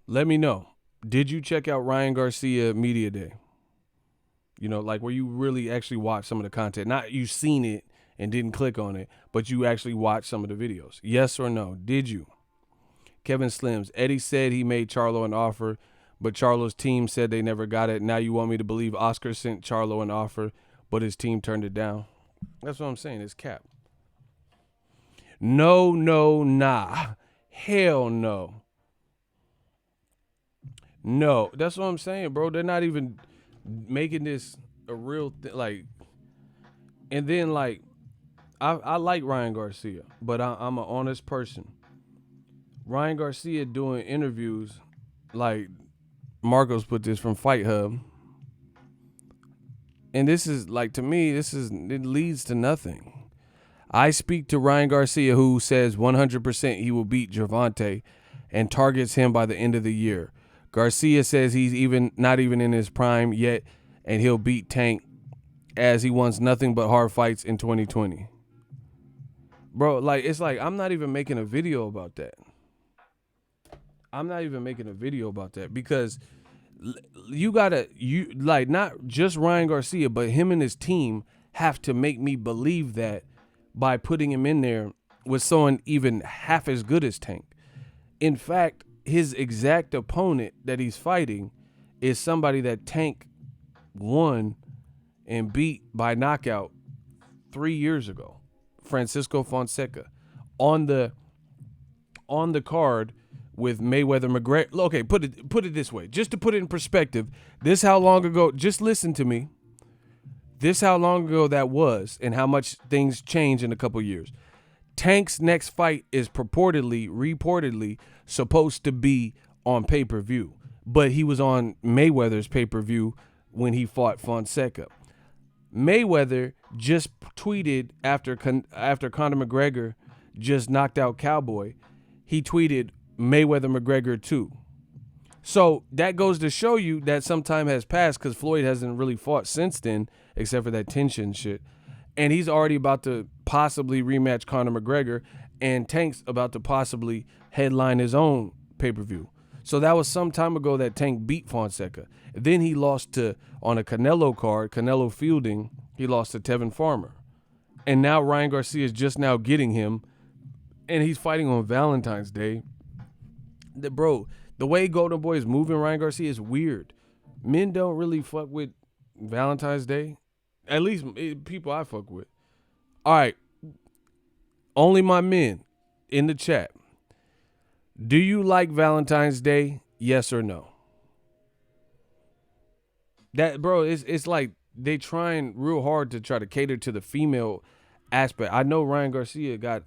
Speaker 1: Let me know. Did you check out Ryan Garcia media day? You know, like where you really actually watched some of the content. Not you seen it and didn't click on it, but you actually watched some of the videos. Yes or no? Did you? Kevin Slims. Eddie said he made Charlo an offer, but Charlo's team said they never got it. Now you want me to believe Oscar sent Charlo an offer, but his team turned it down? That's what I'm saying. It's cap. No, nah. Hell no. No. That's what I'm saying, bro. They're not even making this a real thing. Like, and then, like, I like Ryan Garcia, but I'm an honest person. Ryan Garcia doing interviews, like Marcos put this from Fight Hub. And this is, like, to me, it leads to nothing. I speak to Ryan Garcia, who says 100% he will beat Gervonta and targets him by the end of the year. Garcia says he's not even in his prime yet, and he'll beat Tank. as he wants nothing but hard fights in 2020. Bro, like, it's like, I'm not even making a video about that. Because you like, not just Ryan Garcia, but him and his team have to make me believe that by putting him in there with someone even half as good as Tank. In fact, his exact opponent that he's fighting is somebody that Tank won and beat by knockout 3 years ago, Francisco Fonseca, on the card with Mayweather McGregor. Okay, put it this way, just to put it in perspective. This how long ago? Just listen to me. This how long ago that was, and how much things change in a couple years. Tank's next fight is reportedly supposed to be on pay-per-view, but he was on Mayweather's pay-per-view when he fought Fonseca. Mayweather just tweeted after Conor McGregor just knocked out Cowboy. He tweeted Mayweather McGregor 2. So that goes to show you that some time has passed, because Floyd hasn't really fought since then, except for that tension shit. And he's already about to possibly rematch Conor McGregor, and Tank's about to possibly headline his own pay-per-view. So that was some time ago that Tank beat Fonseca. Then he lost on a Canelo card, Canelo fielding, he lost to Tevin Farmer. And now Ryan Garcia is just now getting him, and he's fighting on Valentine's Day. Bro, the way Golden Boy is moving Ryan Garcia is weird. Men don't really fuck with Valentine's Day. At least people I fuck with. All right. Only my men in the chat. Do you like Valentine's Day? Yes or no? That, bro, it's like they trying real hard to try to cater to the female aspect. I know Ryan Garcia got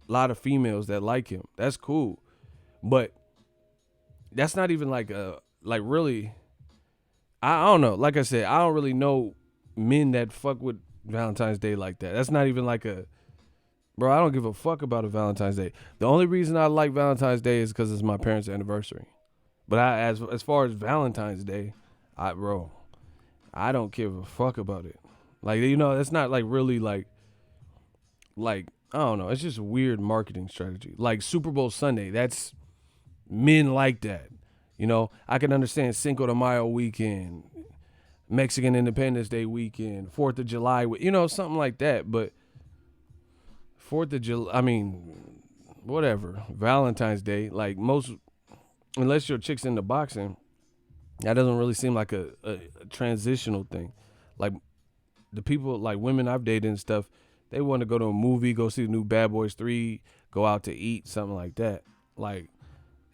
Speaker 1: a lot of females that like him. That's cool. But that's not even like really, I don't know. Like I said, I don't really know men that fuck with Valentine's Day like that. That's not even like bro, I don't give a fuck about a Valentine's Day. The only reason I like Valentine's Day is because it's my parents' anniversary. But as far as Valentine's Day, I don't give a fuck about it. Like, it's not like really like I don't know. It's just a weird marketing strategy. Like Super Bowl Sunday, that's men like that. I can understand Cinco de Mayo weekend, Mexican Independence Day weekend, 4th of July, something like that. But 4th of July, whatever. Valentine's Day, like unless your chick's into boxing, that doesn't really seem like a transitional thing. Like the people, like women I've dated and stuff, they want to go to a movie, go see the new Bad Boys 3, go out to eat, something like that. Like,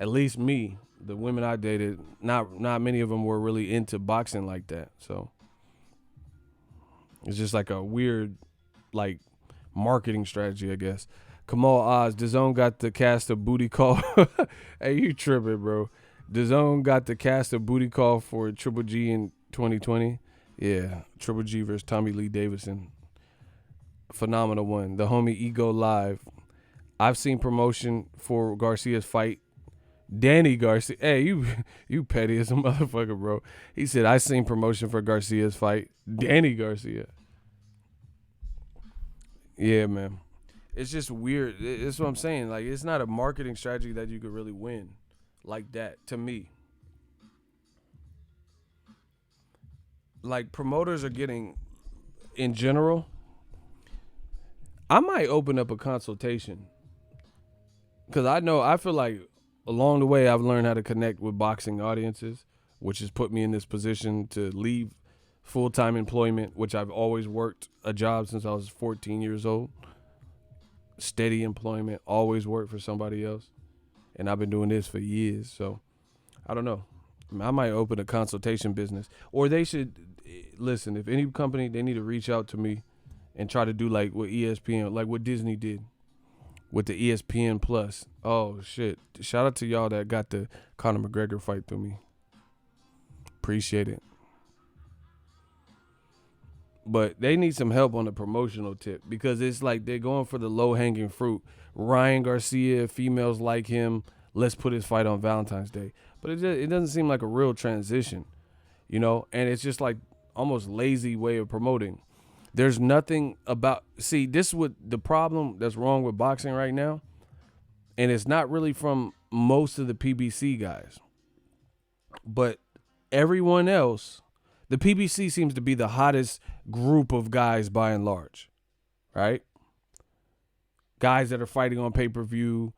Speaker 1: at least me, the women I dated, not many of them were really into boxing like that. So it's just like a weird, like, marketing strategy, I guess. Kamal Oz, Dazn got the cast of booty call. Hey, you tripping, bro. Dazn got the cast of booty call for Triple G in 2020. Yeah, Triple G versus Tommy Lee Davidson. Phenomenal one. The homie Ego Live. I've seen promotion for Garcia's fight. Danny Garcia. Hey, you petty as a motherfucker, bro. He said, I seen promotion for Garcia's fight. Danny Garcia. Yeah, man. It's just weird. That's what I'm saying. Like, it's not a marketing strategy that you could really win like that, to me. Like, promoters are getting, in general, I might open up a consultation. Because I feel like along the way, I've learned how to connect with boxing audiences, which has put me in this position to leave full-time employment, which I've always worked a job since I was 14 years old. Steady employment, always worked for somebody else. And I've been doing this for years. So, I don't know. I might open a consultation business. Or they should, listen, if any company, they need to reach out to me and try to do like what ESPN, like what Disney did with the ESPN Plus. Oh, shit. Shout out to y'all that got the Conor McGregor fight through me. Appreciate it. But they need some help on the promotional tip, because it's like they're going for the low-hanging fruit. Ryan Garcia, females like him, let's put his fight on Valentine's Day. But it doesn't seem like a real transition, And it's just like almost lazy way of promoting. There's nothing about, see, this is what the problem that's wrong with boxing right now, and it's not really from most of the PBC guys, but everyone else. The PBC seems to be the hottest group of guys by and large, right? Guys that are fighting on pay-per-view,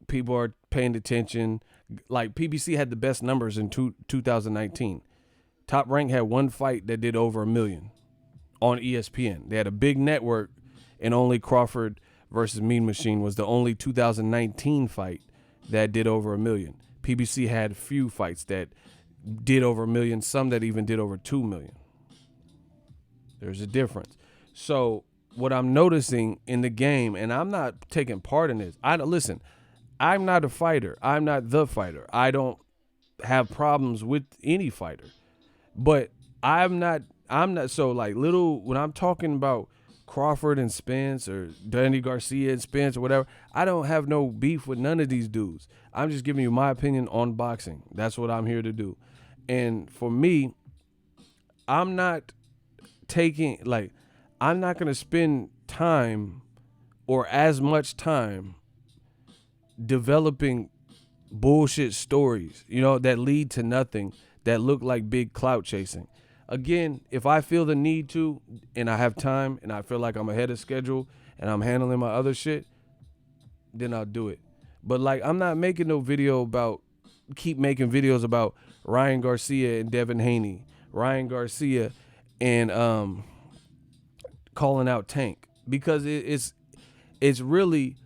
Speaker 1: people are paying attention. Like PBC had the best numbers in 2019. Top Rank had one fight that did over 1 million on ESPN. They had a big network, and only Crawford versus Mean Machine was the only 2019 fight that did over 1 million. PBC had few fights that did over 1 million, some that even did over 2 million. There's a difference. So what I'm noticing in the game, and I'm not taking part in this. Listen, I'm not a fighter. I'm not the fighter. I don't have problems with any fighter. But I'm not so like little when I'm talking about Crawford and Spence or Danny Garcia and Spence or whatever, I don't have no beef with none of these dudes. I'm just giving you my opinion on boxing. That's what I'm here to do. And for me, I'm not going to spend time or as much time developing bullshit stories, that lead to nothing, that look like big clout chasing. Again, if I feel the need to, and I have time, and I feel like I'm ahead of schedule, and I'm handling my other shit, then I'll do it. But like, I'm not making no video keep making videos about Ryan Garcia and Devin Haney, Ryan Garcia and calling out Tank, because it's really,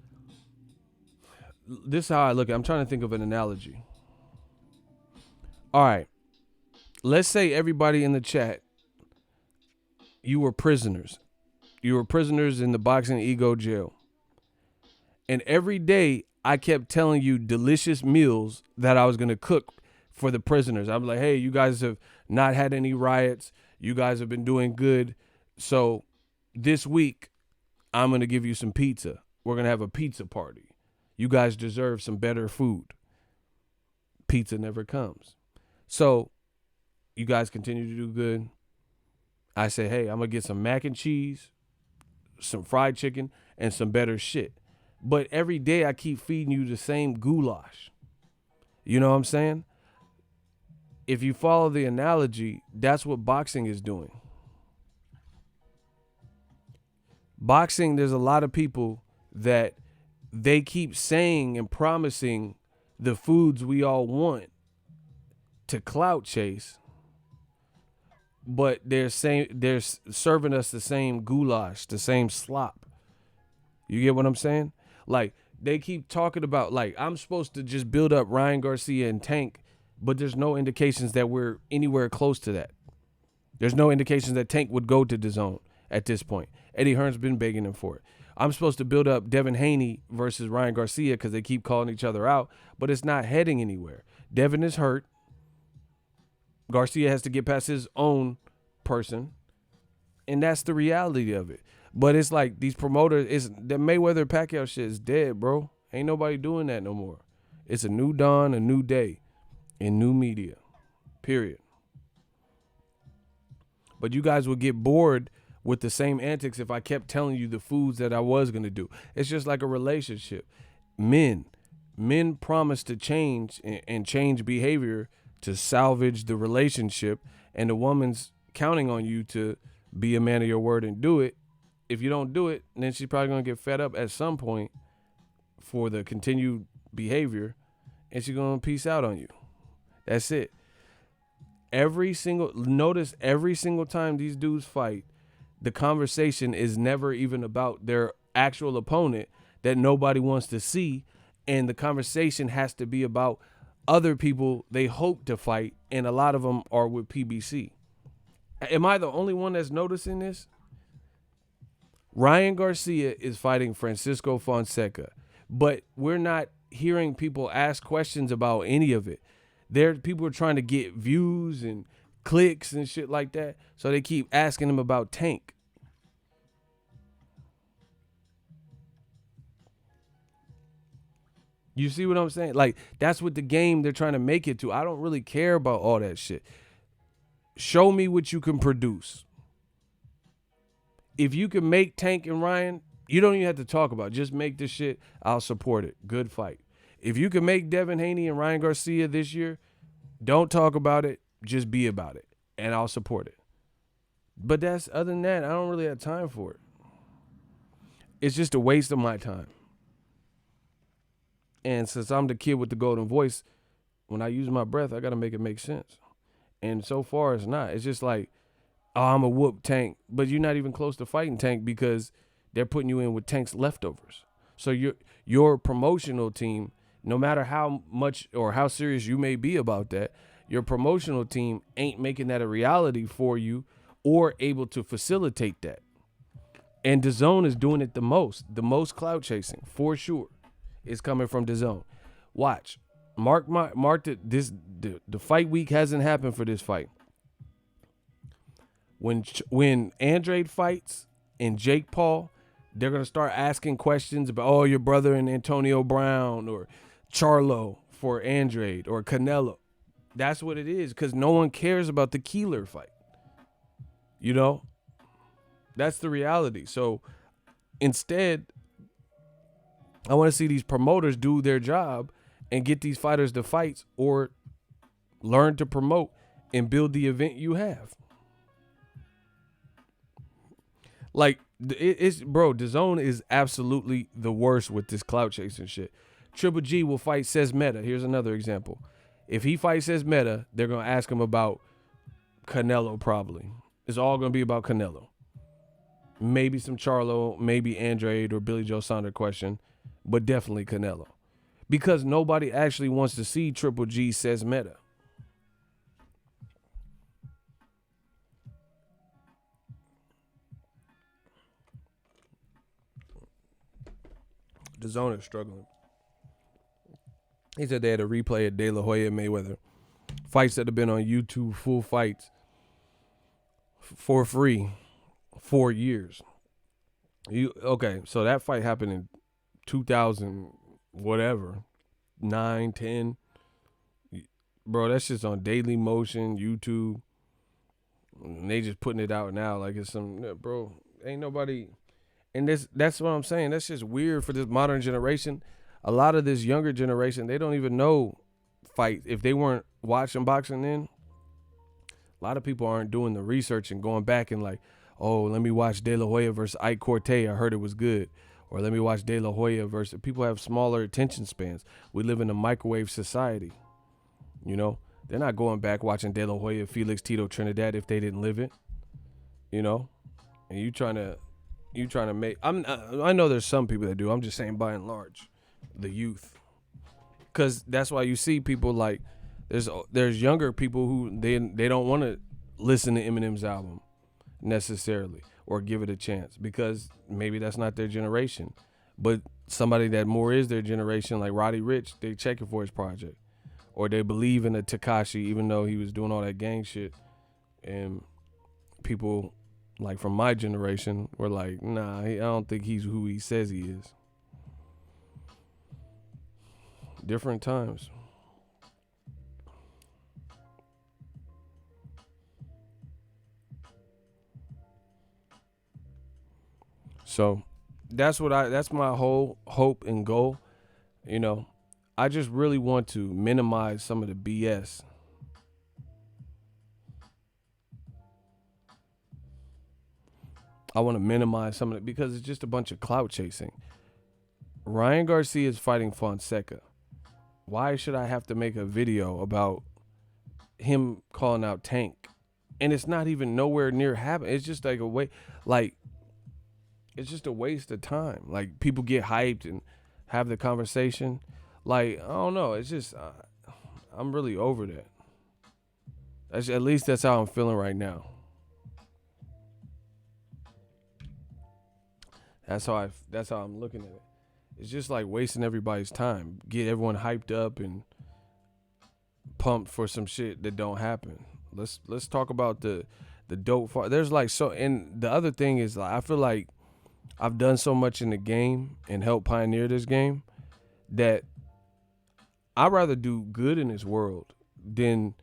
Speaker 1: this is how I look at it. I'm trying to think of an analogy. All right. Let's say everybody in the chat, you were prisoners. You were prisoners in the Boxing Ego jail. And every day I kept telling you delicious meals that I was going to cook for the prisoners. I'm like, hey, you guys have not had any riots. You guys have been doing good. So this week, I'm going to give you some pizza. We're going to have a pizza party. You guys deserve some better food. Pizza never comes. So you guys continue to do good. I say, hey, I'm going to get some mac and cheese, some fried chicken, and some better shit. But every day I keep feeding you the same goulash. You know what I'm saying? If you follow the analogy, that's what boxing is doing. Boxing, there's a lot of people that they keep saying and promising the foods we all want to clout chase, but they're serving us the same goulash, the same slop. You get what I'm saying? Like, they keep talking about, like, I'm supposed to just build up Ryan Garcia and Tank, but there's no indications that we're anywhere close to that. There's no indications that Tank would go to Dazn at this point. Eddie Hearn's been begging him for it. I'm supposed to build up Devin Haney versus Ryan Garcia because they keep calling each other out, but it's not heading anywhere. Devin is hurt. Garcia has to get past his own person, and that's the reality of it. But it's like these promoters, the Mayweather Pacquiao shit is dead, bro. Ain't nobody doing that no more. It's a new dawn, a new day, in new media, period. But you guys would get bored with the same antics if I kept telling you the foods that I was going to do. It's just like a relationship. Men promise to change and change behavior to salvage the relationship, and the woman's counting on you to be a man of your word and do it. If you don't do it, then she's probably going to get fed up at some point for the continued behavior, and she's going to peace out on you. That's it. Notice every single time these dudes fight, the conversation is never even about their actual opponent that nobody wants to see, and the conversation has to be about other people they hope to fight, and a lot of them are with PBC. Am I the only one that's noticing this? Ryan Garcia is fighting Francisco Fonseca, but we're not hearing people ask questions about any of it. People are trying to get views and clicks and shit like that, so they keep asking him about Tank. You see what I'm saying? Like, that's what the game they're trying to make it to. I don't really care about all that shit. Show me what you can produce. If you can make Tank and Ryan, you don't even have to talk about it. Just make this shit. I'll support it. Good fight. If you can make Devin Haney and Ryan Garcia this year, don't talk about it. Just be about it. And I'll support it. But other than that, I don't really have time for it. It's just a waste of my time. And since I'm the kid with the golden voice, when I use my breath, I got to make it make sense. And so far, it's not. It's just like, oh, I'm a whoop Tank. But you're not even close to fighting Tank because they're putting you in with Tank's leftovers. So your promotional team, no matter how much or how serious you may be about that, your promotional team ain't making that a reality for you or able to facilitate that. And Dazn is doing it the most clout chasing, for sure, is coming from Dazn. Watch. Mark it. The fight week hasn't happened for this fight. When Andrade fights and Jake Paul, they're gonna start asking questions about your brother and Antonio Brown or Charlo for Andrade or Canelo. That's what it is, because no one cares about the Keeler fight. You know, that's the reality. So instead, I want to see these promoters do their job and get these fighters to fights or learn to promote and build the event you have. Like, Dazn is absolutely the worst with this clout chasing shit. Triple G will fight Says Meta. Here's another example. If he fights Says Meta, they're going to ask him about Canelo probably. It's all going to be about Canelo. Maybe some Charlo, maybe Andrade or Billy Joe Saunders question, but definitely Canelo. Because nobody actually wants to see Triple G Says Meta. Dazn is struggling. He said they had a replay of De La Hoya and Mayweather. Fights that have been on YouTube, full fights, for free, 4 years. Okay, so that fight happened in 2000, whatever, 9, 10. Bro, that's just on Daily Motion, YouTube. And they just putting it out now like it's some, bro, ain't nobody. And that's what I'm saying. That's just weird for this modern generation. A lot of this younger generation, they don't even know fight. If they weren't watching boxing then, a lot of people aren't doing the research and going back and like, oh, let me watch De La Hoya versus Ike Corte. I heard it was good. Or let me watch De La Hoya versus. People have smaller attention spans. We live in a microwave society. You know, they're not going back watching De La Hoya, Felix Tito Trinidad if they didn't live it. You know, and you trying to make. I know there's some people that do. I'm just saying by and large, the youth, because that's why you see people like there's younger people who they don't want to listen to Eminem's album necessarily or give it a chance because maybe that's not their generation. But somebody that more is their generation, like Roddy Ricch, they checking for his project, or they believe in a Tekashi even though he was doing all that gang shit, and people like from my generation were like, nah, I don't think he's who he says he is. Different times. So that's my whole hope and goal. You know, I just really want to minimize some of the BS. I want to minimize some of it because it's just a bunch of clout chasing. Ryan Garcia is fighting Fonseca. Why should I have to make a video about him calling out Tank? And it's not even nowhere near happening. It's just like it's just a waste of time. Like, people get hyped and have the conversation. Like, I don't know. It's just, I'm really over that. At least that's how I'm feeling right now. That's how I'm looking at it. It's just like wasting everybody's time. Get everyone hyped up and pumped for some shit that don't happen. Let's talk about the dope part. There's like so, and the other thing is, like, I feel like I've done so much in the game and helped pioneer this game that I'd rather do good in this world than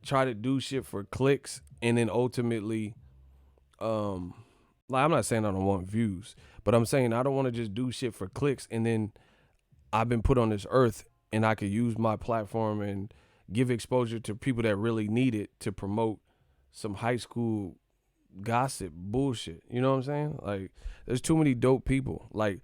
Speaker 1: try to do shit for clicks and then ultimately, like I'm not saying I don't want views, but I'm saying I don't want to just do shit for clicks and then I've been put on this earth and I could use my platform and give exposure to people that really need it to promote some high school gossip bullshit. You know what I'm saying? Like, there's too many dope people. Like,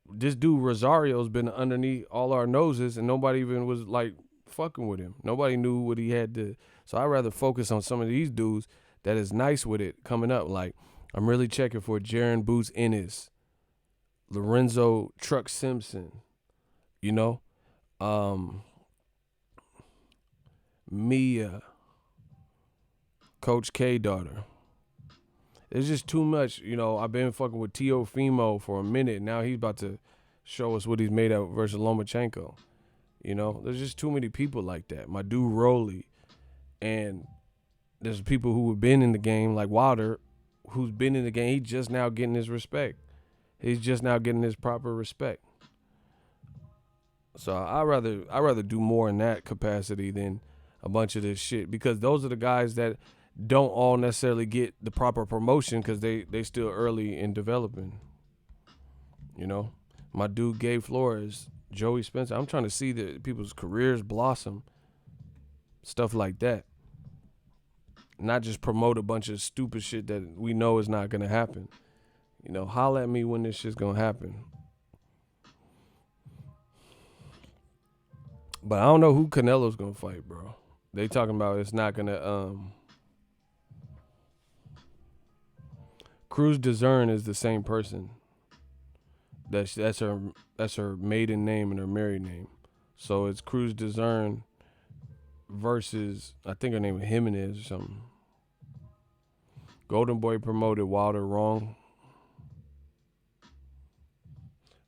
Speaker 1: this dude Rosario's been underneath all our noses and nobody even was like fucking with him. Nobody knew what he had to. So I'd rather focus on some of these dudes that is nice with it coming up. Like, I'm really checking for Jaron Boots Ennis, Lorenzo Truck Simpson, you know, Mia, Coach K daughter. There's just too much, you know. I've been fucking with Teofimo for a minute. Now he's about to show us what he's made of versus Lomachenko. You know, there's just too many people like that. My dude Rolly, and there's people who have been in the game like Wilder, who's been in the game. He's just now getting his respect. He's just now getting his proper respect. So I rather do more in that capacity than a bunch of this shit, because those are the guys that don't all necessarily get the proper promotion because they still early in developing. You know, my dude Gabe Flores, Joey Spencer. I'm trying to see the people's careers blossom, stuff like that. Not just promote a bunch of stupid shit that we know is not gonna happen. You know, holla at me when this shit's gonna happen. But I don't know who Canelo's gonna fight, bro. They talking about it's not gonna. Cruz Dazn is the same person. That's her maiden name and her married name. So it's Cruz Dazn versus, I think her name is Jimenez or something. Golden Boy promoted Wilder wrong.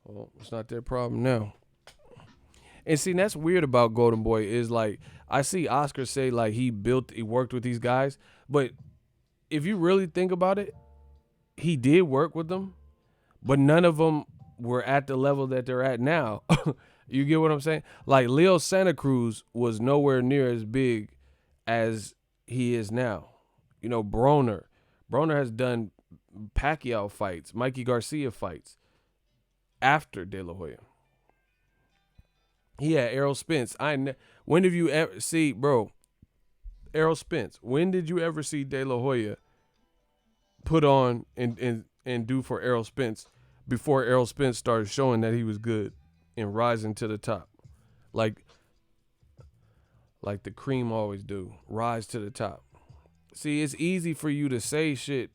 Speaker 1: Well, it's not their problem now. And see, that's weird about Golden Boy is like, I see Oscar say like he worked with these guys, but if you really think about it, he did work with them, but none of them were at the level that they're at now. You get what I'm saying? Like Leo Santa Cruz was nowhere near as big as he is now. You know, Broner has done Pacquiao fights, Mikey Garcia fights after De La Hoya. He had Errol Spence. When have you ever see, bro? Errol Spence. When did you ever see De La Hoya put on and do for Errol Spence before Errol Spence started showing that he was good and rising to the top, like the cream always do, rise to the top. See, it's easy for you to say shit.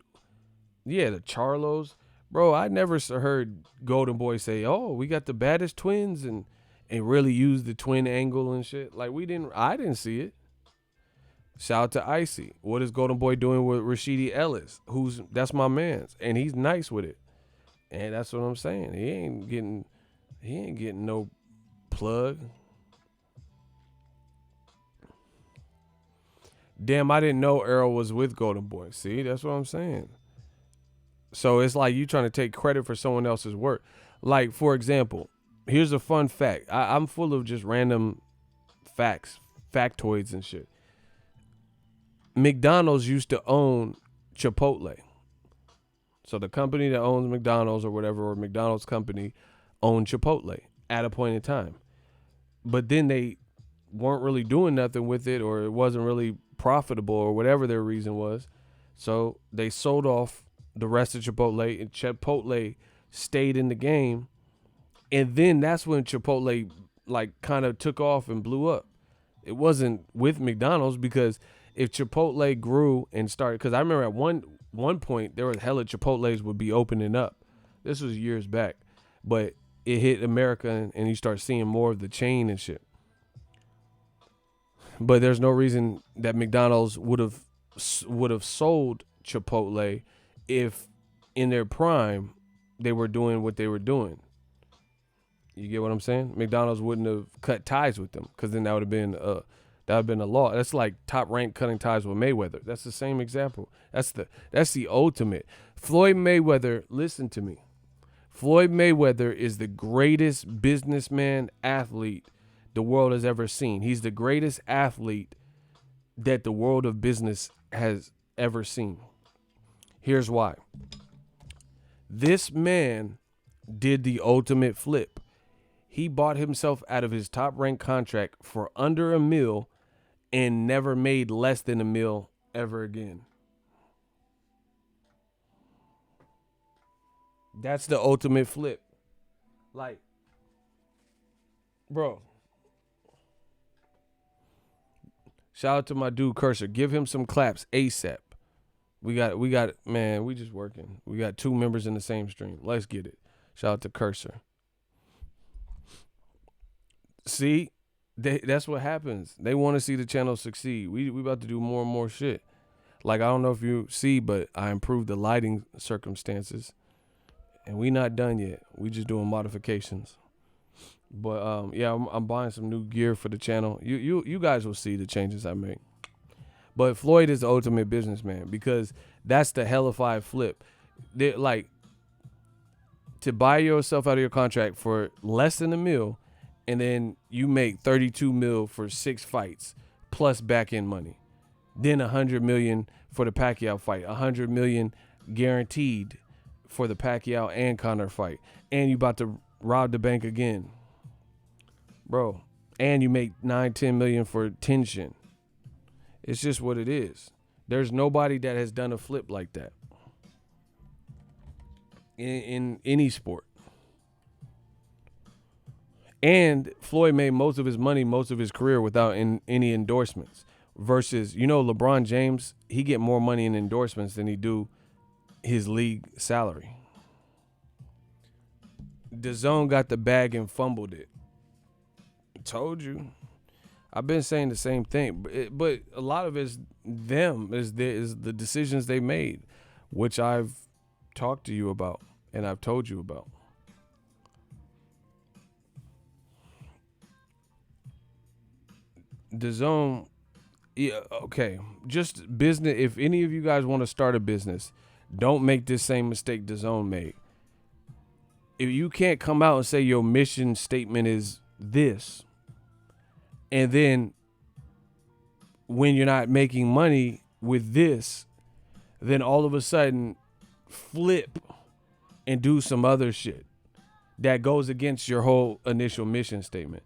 Speaker 1: Yeah, the Charlos, bro. I never heard Golden Boy say, "Oh, we got the baddest twins," and really use the twin angle and shit. Like I didn't see it. Shout out to Icy. What is Golden Boy doing with Rashidi Ellis? That's my man's, and he's nice with it. And that's what I'm saying. He ain't getting no plug. Damn, I didn't know Errol was with Golden Boy. See, that's what I'm saying. So it's like you trying to take credit for someone else's work. Like, for example, here's a fun fact. I'm full of just random facts, factoids and shit. McDonald's used to own Chipotle. So the company that owns McDonald's or whatever, or McDonald's company, owned Chipotle at a point in time. But then they weren't really doing nothing with it, or it wasn't really profitable, or whatever their reason was. So they sold off the rest of Chipotle, and Chipotle stayed in the game. And then that's when Chipotle like kind of took off and blew up. It wasn't with McDonald's, because if Chipotle grew and started, because I remember at one point there was hella Chipotles would be opening up. This was years back, but it hit America and you start seeing more of the chain and shit. But there's no reason that McDonald's would have sold Chipotle if in their prime they were doing what they were doing. You get what I'm saying? McDonald's wouldn't have cut ties with them, because then that would have been a law. That's like Top Rank cutting ties with Mayweather. That's the same example. That's the ultimate. Floyd Mayweather, listen to me. Floyd Mayweather is the greatest businessman athlete the world has ever seen. He's the greatest athlete that the world of business has ever seen. Here's why. This man did the ultimate flip. He bought himself out of his top ranked contract for under $1 million and never made less than $1 million ever again. That's the ultimate flip. Like, bro. Shout out to my dude Cursor. Give him some claps ASAP. We got, man, we just working. We got 2 members in the same stream. Let's get it. Shout out to Cursor. See, that's what happens. They want to see the channel succeed. We about to do more and more shit. Like, I don't know if you see, but I improved the lighting circumstances. And we not done yet. We just doing modifications. But yeah, I'm buying some new gear for the channel. You guys will see the changes I make. But Floyd is the ultimate businessman because that's the hellified flip. They're like, to buy yourself out of your contract for less than $1 million, and then you make $32 million for 6 fights plus back end money. Then $100 million for the Pacquiao fight. $100 million guaranteed for the Pacquiao and Conor fight. And you about to rob the bank again. Bro. And you make $9-10 million for tension. It's just what it is. There's nobody that has done a flip like that in any sport. And Floyd made most of his money, most of his career without any endorsements. Versus, LeBron James, he get more money in endorsements than he do his league salary. Dazn got the bag and fumbled it. Told you. I've been saying the same thing, but a lot of it's them, is the decisions they made, which I've talked to you about and I've told you about. Dazn, yeah, okay, just business. If any of you guys want to start a business, don't make this same mistake Dazn made. If you can't come out and say your mission statement is this, and then when you're not making money with this, then all of a sudden flip and do some other shit that goes against your whole initial mission statement.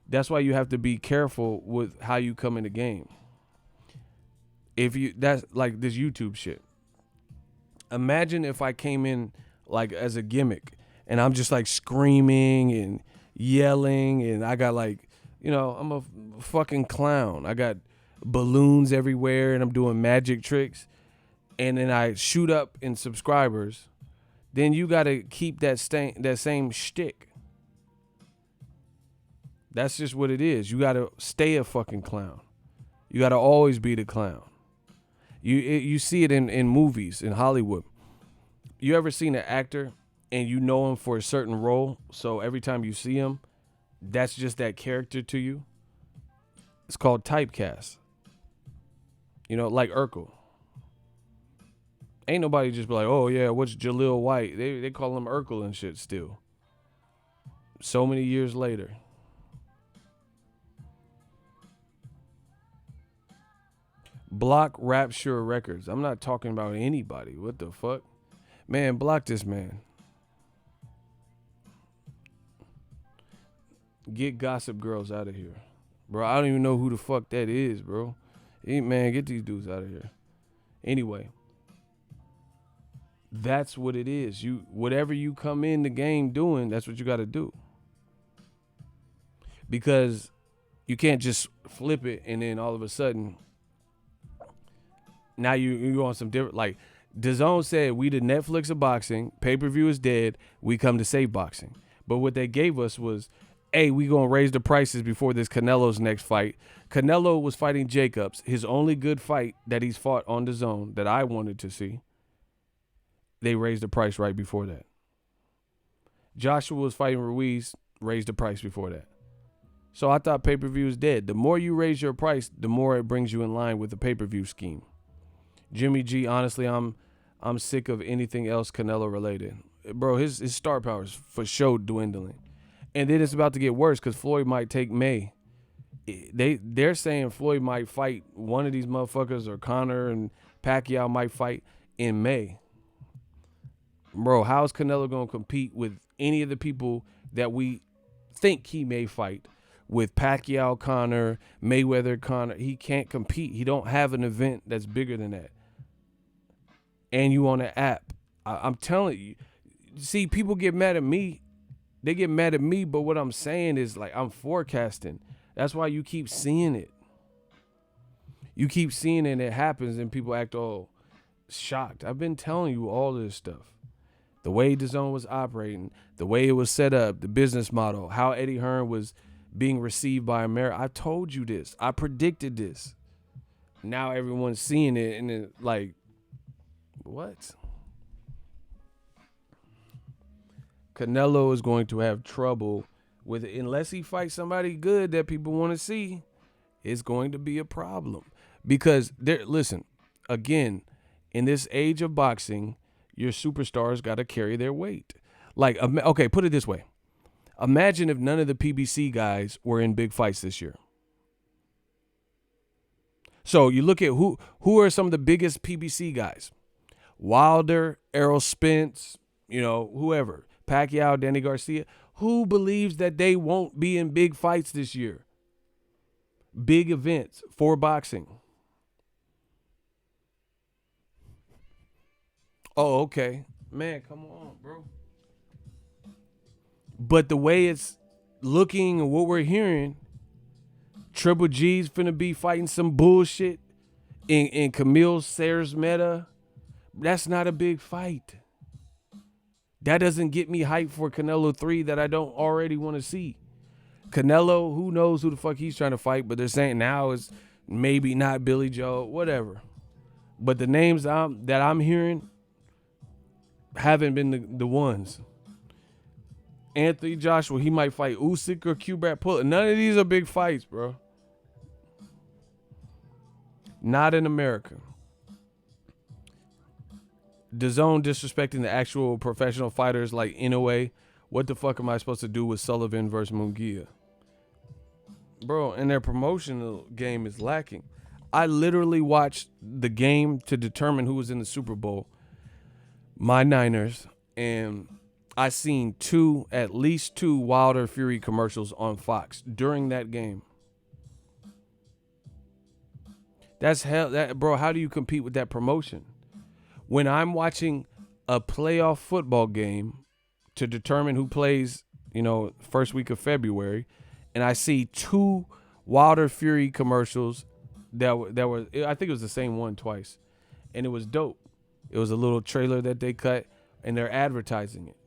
Speaker 1: That's why you have to be careful with how you come in the game. That's like this YouTube shit. Imagine if I came in like as a gimmick and I'm just like screaming and yelling and I got like, I'm a fucking clown. I got balloons everywhere and I'm doing magic tricks, and then I shoot up in subscribers. Then you got to keep that same shtick. That's just what it is. You got to stay a fucking clown. You got to always be the clown. You see it in movies in Hollywood. You ever seen an actor and you know him for a certain role, so every time you see him, that's just that character to you? It's called typecast. Like Urkel. Ain't nobody just be like, oh yeah, what's Jaleel White? They call him Urkel and shit still. So many years later. Block Rapture Records. I'm not talking about anybody. What the fuck? Man, block this man. Get Gossip Girls out of here. Bro, I don't even know who the fuck that is, bro. Hey, man, get these dudes out of here. Anyway. That's what it is. Whatever you come in the game doing, that's what you got to do. Because you can't just flip it and then all of a sudden now you on some different, like Dazn said, we the Netflix of boxing, pay-per-view is dead, we come to save boxing. But what they gave us was, hey, we gonna raise the prices before this Canelo's next fight. Canelo was fighting Jacobs, his only good fight that he's fought on Dazn that I wanted to see. They raised the price right before that. Joshua was fighting Ruiz, raised the price before that. So I thought pay-per-view is dead. The more you raise your price, the more it brings you in line with the pay-per-view scheme. Jimmy G, honestly, I'm sick of anything else Canelo related. Bro, his star power is for sure dwindling. And then it's about to get worse because Floyd might take May. They're saying Floyd might fight one of these motherfuckers, or Conor and Pacquiao might fight in May. Bro, how's Canelo gonna compete with any of the people that we think he may fight? With Pacquiao, Conor, Mayweather, Conor, he can't compete. He don't have an event that's bigger than that. And you on an app. I'm telling you. See, people get mad at me. They get mad at me, but what I'm saying is, like, I'm forecasting. That's why you keep seeing it. You keep seeing it and it happens and people act all shocked. I've been telling you all this stuff. The way Dazn was operating, the way it was set up, the business model, how Eddie Hearn was being received by America. I told you this. I predicted this. Now everyone's seeing it and it's like, what? Canelo is going to have trouble with it unless he fights somebody good that people want to see. It's going to be a problem because listen, again, in this age of boxing, your superstars got to carry their weight. Like, okay, put it this way. Imagine if none of the PBC guys were in big fights this year. So you look at who are some of the biggest PBC guys. Wilder, Errol Spence, whoever. Pacquiao, Danny Garcia. Who believes that they won't be in big fights this year? Big events for boxing. Oh, okay. Man, come on, bro. But the way it's looking and what we're hearing, Triple G's finna be fighting some bullshit in Camille Sayers Meta. That's not a big fight. That doesn't get me hyped for Canelo 3 that I don't already want to see. Canelo, who knows who the fuck he's trying to fight, but they're saying now is maybe not Billy Joe, whatever. But the names that I'm hearing haven't been the ones. Anthony Joshua, he might fight Usyk or Kubrat Puller. None of these are big fights, bro. Not in America. Dazn disrespecting the actual professional fighters like Inoue. What the fuck am I supposed to do with Sullivan versus Munguia? Bro, and their promotional game is lacking. I literally watched the game to determine who was in the Super Bowl. My Niners, and I seen at least two Wilder Fury commercials on Fox during that game. That's hell, bro. How do you compete with that promotion? When I'm watching a playoff football game to determine who plays, first week of February, and I see two Wilder Fury commercials that were, I think it was the same one twice, and it was dope. It was a little trailer that they cut, and they're advertising it.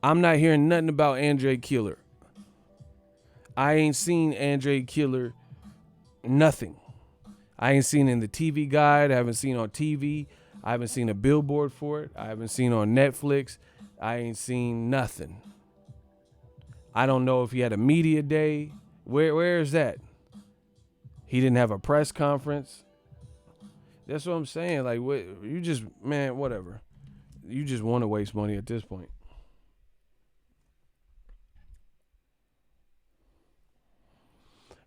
Speaker 1: I'm not hearing nothing about Andre Killer. I ain't seen Andre Killer, nothing. I ain't seen in the TV guide. I haven't seen on TV. I haven't seen a billboard for it. I haven't seen on Netflix. I ain't seen nothing. I don't know if he had a media day. Where is that? He didn't have a press conference. That's what I'm saying. Like, whatever. You just want to waste money at this point.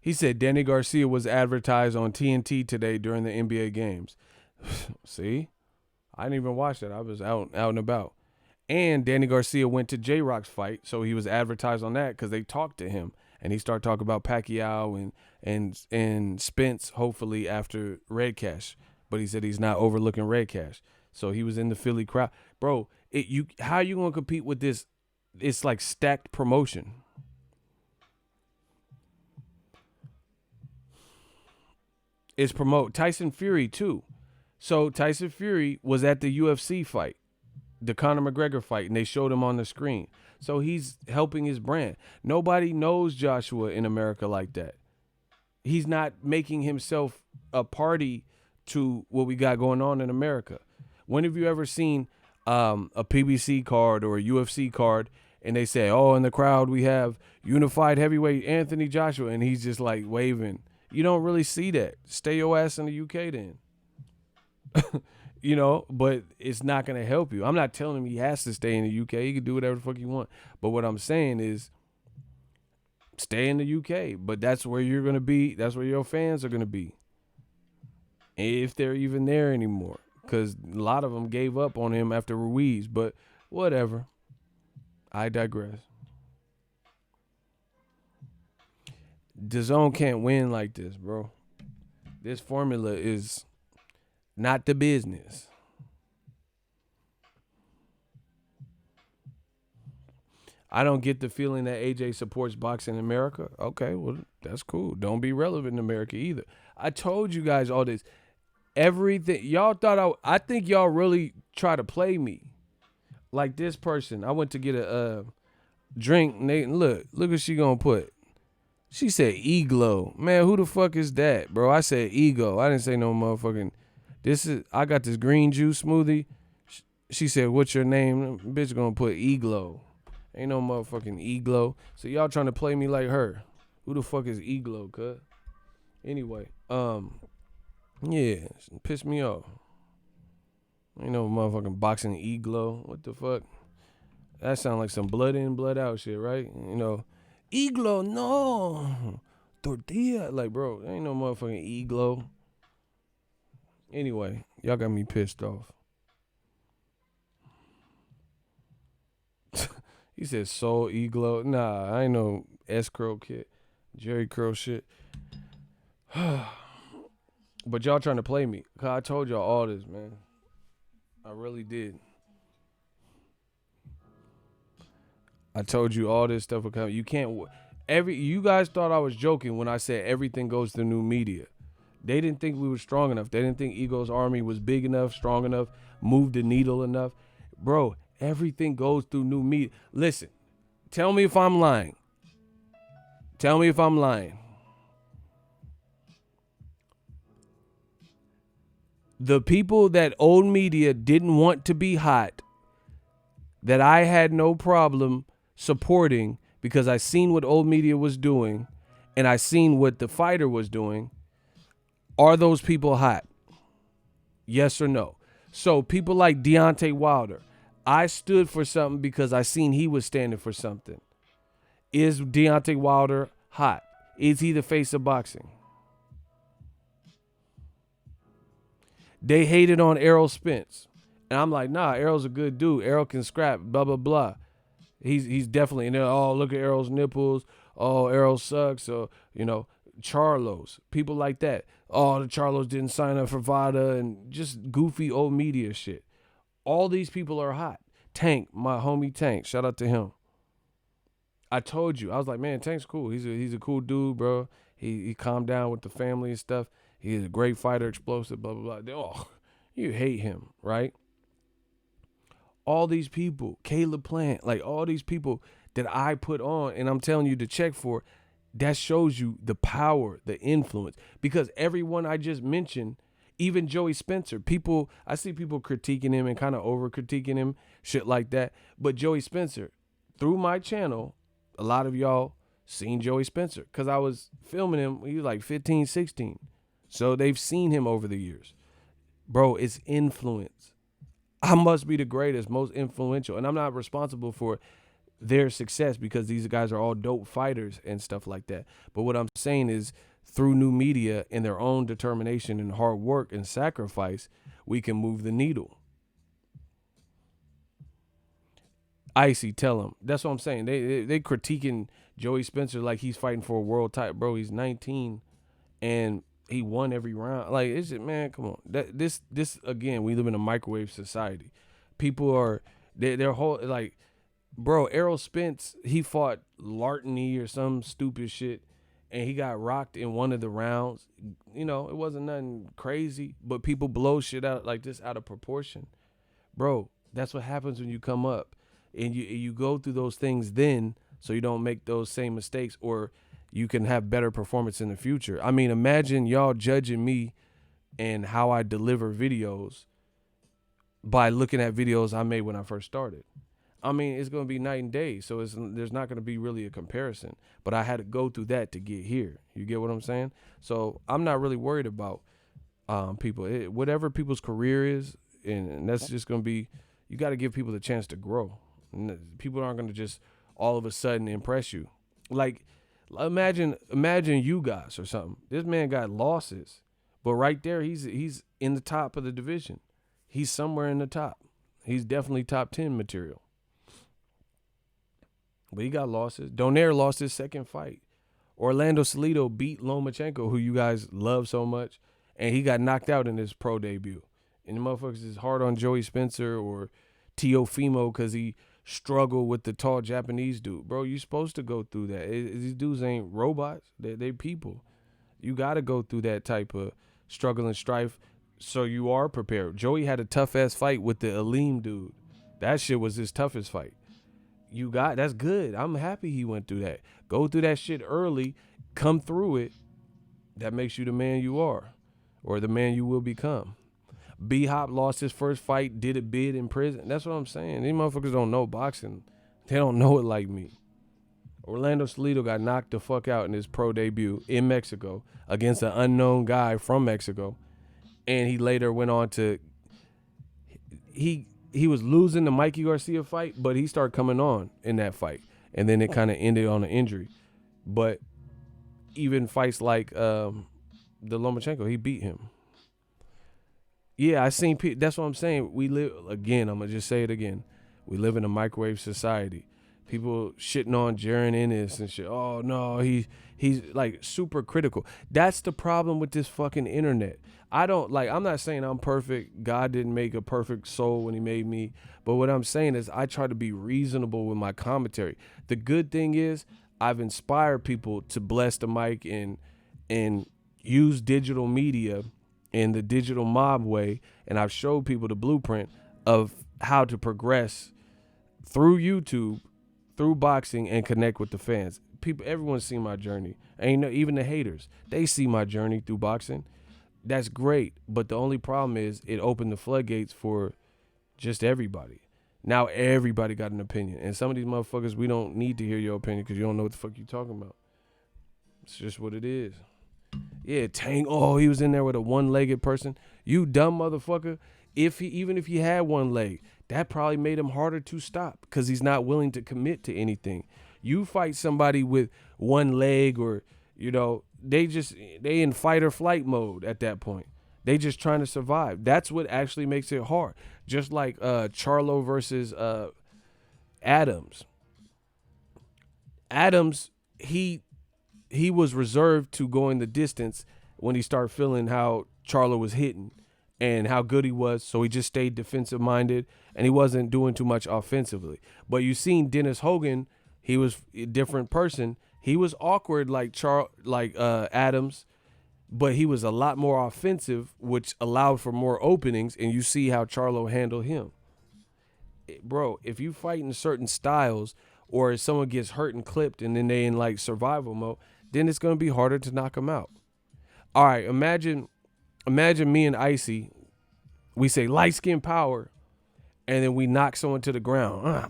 Speaker 1: He said Danny Garcia was advertised on TNT today during the NBA games. See? I didn't even watch that. I was out and about. And Danny Garcia went to J-Rock's fight, so he was advertised on that because they talked to him. And he started talking about Pacquiao and Spence, hopefully, after Red Cash. But he said he's not overlooking Red Cash. So he was in the Philly crowd. Bro, how are you going to compete with this? It's like stacked promotion. Is promote Tyson Fury too. So Tyson Fury was at the UFC fight, the Conor McGregor fight, and they showed him on the screen. So he's helping his brand. Nobody knows Joshua in America like that. He's not making himself a party to what we got going on in America. When have you ever seen a PBC card or a UFC card and they say, oh, in the crowd we have unified heavyweight Anthony Joshua, and he's just like waving? You don't really see that. Stay your ass in the UK then. But it's not going to help you. I'm not telling him he has to stay in the UK. He can do whatever the fuck he want. But what I'm saying is stay in the UK. But that's where you're gonna be. That's where your fans are gonna be, if they're even there anymore. Because a lot of them gave up on him after Ruiz. But whatever. I digress. Dazn can't win like this, bro. This formula is not the business. I don't get the feeling that AJ supports boxing in America. Okay, well, that's cool. Don't be relevant in America either. I told you guys all this. Everything. Y'all thought I think y'all really try to play me. Like this person. I went to get a drink. And look what she gonna put. She said Eglo. Man, who the fuck is that, bro? I said ego. I didn't say no motherfucking. I got this green juice smoothie. She said, what's your name? Bitch gonna put Eglo. Ain't no motherfucking Eglo. So y'all trying to play me like her. Who the fuck is Eglo, cuz? Anyway, yeah, pissed me off. Ain't no motherfucking boxing Eglo. What the fuck? That sound like some blood in, blood out shit, right? You know, Eglo, no. Tortilla. Like, bro, ain't no motherfucking Eglo. Anyway, y'all got me pissed off. He said Soul Eglo. Nah, I ain't no S-Curl kid. Jerry Curl shit. But y'all trying to play me. Cause I told y'all all this, man. I really did. I told you all this stuff will come. You can't. You guys thought I was joking when I said everything goes to new media. They didn't think we were strong enough. They didn't think Ego's army was big enough, strong enough, moved the needle enough. Bro, everything goes through new media. Listen, tell me if I'm lying. Tell me if I'm lying. The people that old media didn't want to be hot, that I had no problem supporting because I seen what old media was doing and I seen what the fighter was doing, are those people hot? Yes or no? So people like Deontay Wilder, I stood for something because I seen he was standing for something. Is Deontay Wilder hot? Is he the face of boxing? They hated on Errol Spence. And I'm like, nah, Errol's a good dude. Errol can scrap, blah, blah, blah. He's definitely, and they're, oh, look at Errol's nipples. Oh, Errol sucks. Or, Charlos, people like that. Oh, the Charlos didn't sign up for VADA and just goofy old media shit. All these people are hot. Tank, my homie Tank, shout out to him. I told you, I was like, man, Tank's cool. He's a cool dude, bro. He calmed down with the family and stuff. He's a great fighter, explosive, blah, blah, blah. Oh, you hate him, right? All these people, Caleb Plant, like all these people that I put on and I'm telling you to check for, that shows you the power, the influence. Because everyone I just mentioned, even Joey Spencer, I see people critiquing him and kind of over critiquing him, shit like that. But Joey Spencer, through my channel, a lot of y'all seen Joey Spencer because I was filming him. He was like 15, 16. So they've seen him over the years. Bro, it's influence. I must be the greatest, most influential. And I'm not responsible for their success because these guys are all dope fighters and stuff like that. But what I'm saying is through new media and their own determination and hard work and sacrifice, we can move the needle. Icy, tell him. That's what I'm saying. They critiquing Joey Spencer like he's fighting for a world title. Bro, he's 19 and he won every round. Like, it's just, man, come on. This again, we live in a microwave society. People are their whole, like, bro, Errol Spence, he fought Lartney or some stupid shit and he got rocked in one of the rounds. It wasn't nothing crazy, but people blow shit out like this out of proportion. Bro, that's what happens when you come up and you go through those things then so you don't make those same mistakes or you can have better performance in the future. I mean, imagine y'all judging me and how I deliver videos by looking at videos I made when I first started. I mean, it's going to be night and day, so there's not going to be really a comparison. But I had to go through that to get here. You get what I'm saying? So I'm not really worried about people. Whatever people's career is, and that's just going to be, you got to give people the chance to grow. And people aren't going to just all of a sudden impress you. Like Imagine you guys or something. This man got losses, but right there, he's in the top of the division. He's somewhere in the top. He's definitely top 10 material. But he got losses. Donaire lost his second fight. Orlando Salido beat Lomachenko, who you guys love so much, and he got knocked out in his pro debut. And the motherfuckers is hard on Joey Spencer or Teofimo because he struggled with the tall Japanese dude. Bro, you supposed to go through that. These dudes ain't robots. They people. You got to go through that type of struggle and strife so you are prepared. Joey had a tough-ass fight with the Aleem dude. That shit was his toughest fight. That's good. I'm happy he went through that. Go through that shit early, come through it. That makes you the man you are or the man you will become. B-Hop lost his first fight, did a bid in prison. That's what I'm saying. These motherfuckers don't know boxing. They don't know it like me. Orlando Salido got knocked the fuck out in his pro debut in Mexico against an unknown guy from Mexico. And he later went on to he was losing the Mikey Garcia fight, but he started coming on in that fight. And then it kind of ended on an injury. But even fights like the Lomachenko, he beat him. Yeah, I seen people. That's what I'm saying. We live, again, I'm going to just say it again. We live in a microwave society. People shitting on Jaron Ennis and shit. Oh, no, he's like super critical. That's the problem with this fucking internet. I'm not saying I'm perfect. God didn't make a perfect soul when he made me. But what I'm saying is I try to be reasonable with my commentary. The good thing is I've inspired people to bless the mic and use digital media in the digital mob way. And I've showed people the blueprint of how to progress through YouTube, through boxing, and connect with the fans. Everyone's seen my journey. Even the haters, they see my journey through boxing. That's great, but the only problem is it opened the floodgates for just everybody. Now everybody got an opinion, and some of these motherfuckers, we don't need to hear your opinion because you don't know what the fuck you talking about. It's just what it is. Yeah, Tank. Oh, he was in there with a one-legged person. You dumb motherfucker. Even if he had one leg, that probably made him harder to stop because he's not willing to commit to anything. You fight somebody with one leg, or they in fight or flight mode at that point. They just trying to survive. That's what actually makes it hard. Just like Charlo versus Adams. Adams, he was reserved to going the distance when he started feeling how Charlo was hitting and how good he was. So he just stayed defensive minded and he wasn't doing too much offensively. But you seen Dennis Hogan, he was a different person. He was awkward like Adams, but he was a lot more offensive, which allowed for more openings. And you see how Charlo handled him. Bro, if you fight in certain styles, or if someone gets hurt and clipped and then they in like survival mode, then it's going to be harder to knock them out. All right, imagine me and Icy, we say light skin power, and then we knock someone to the ground.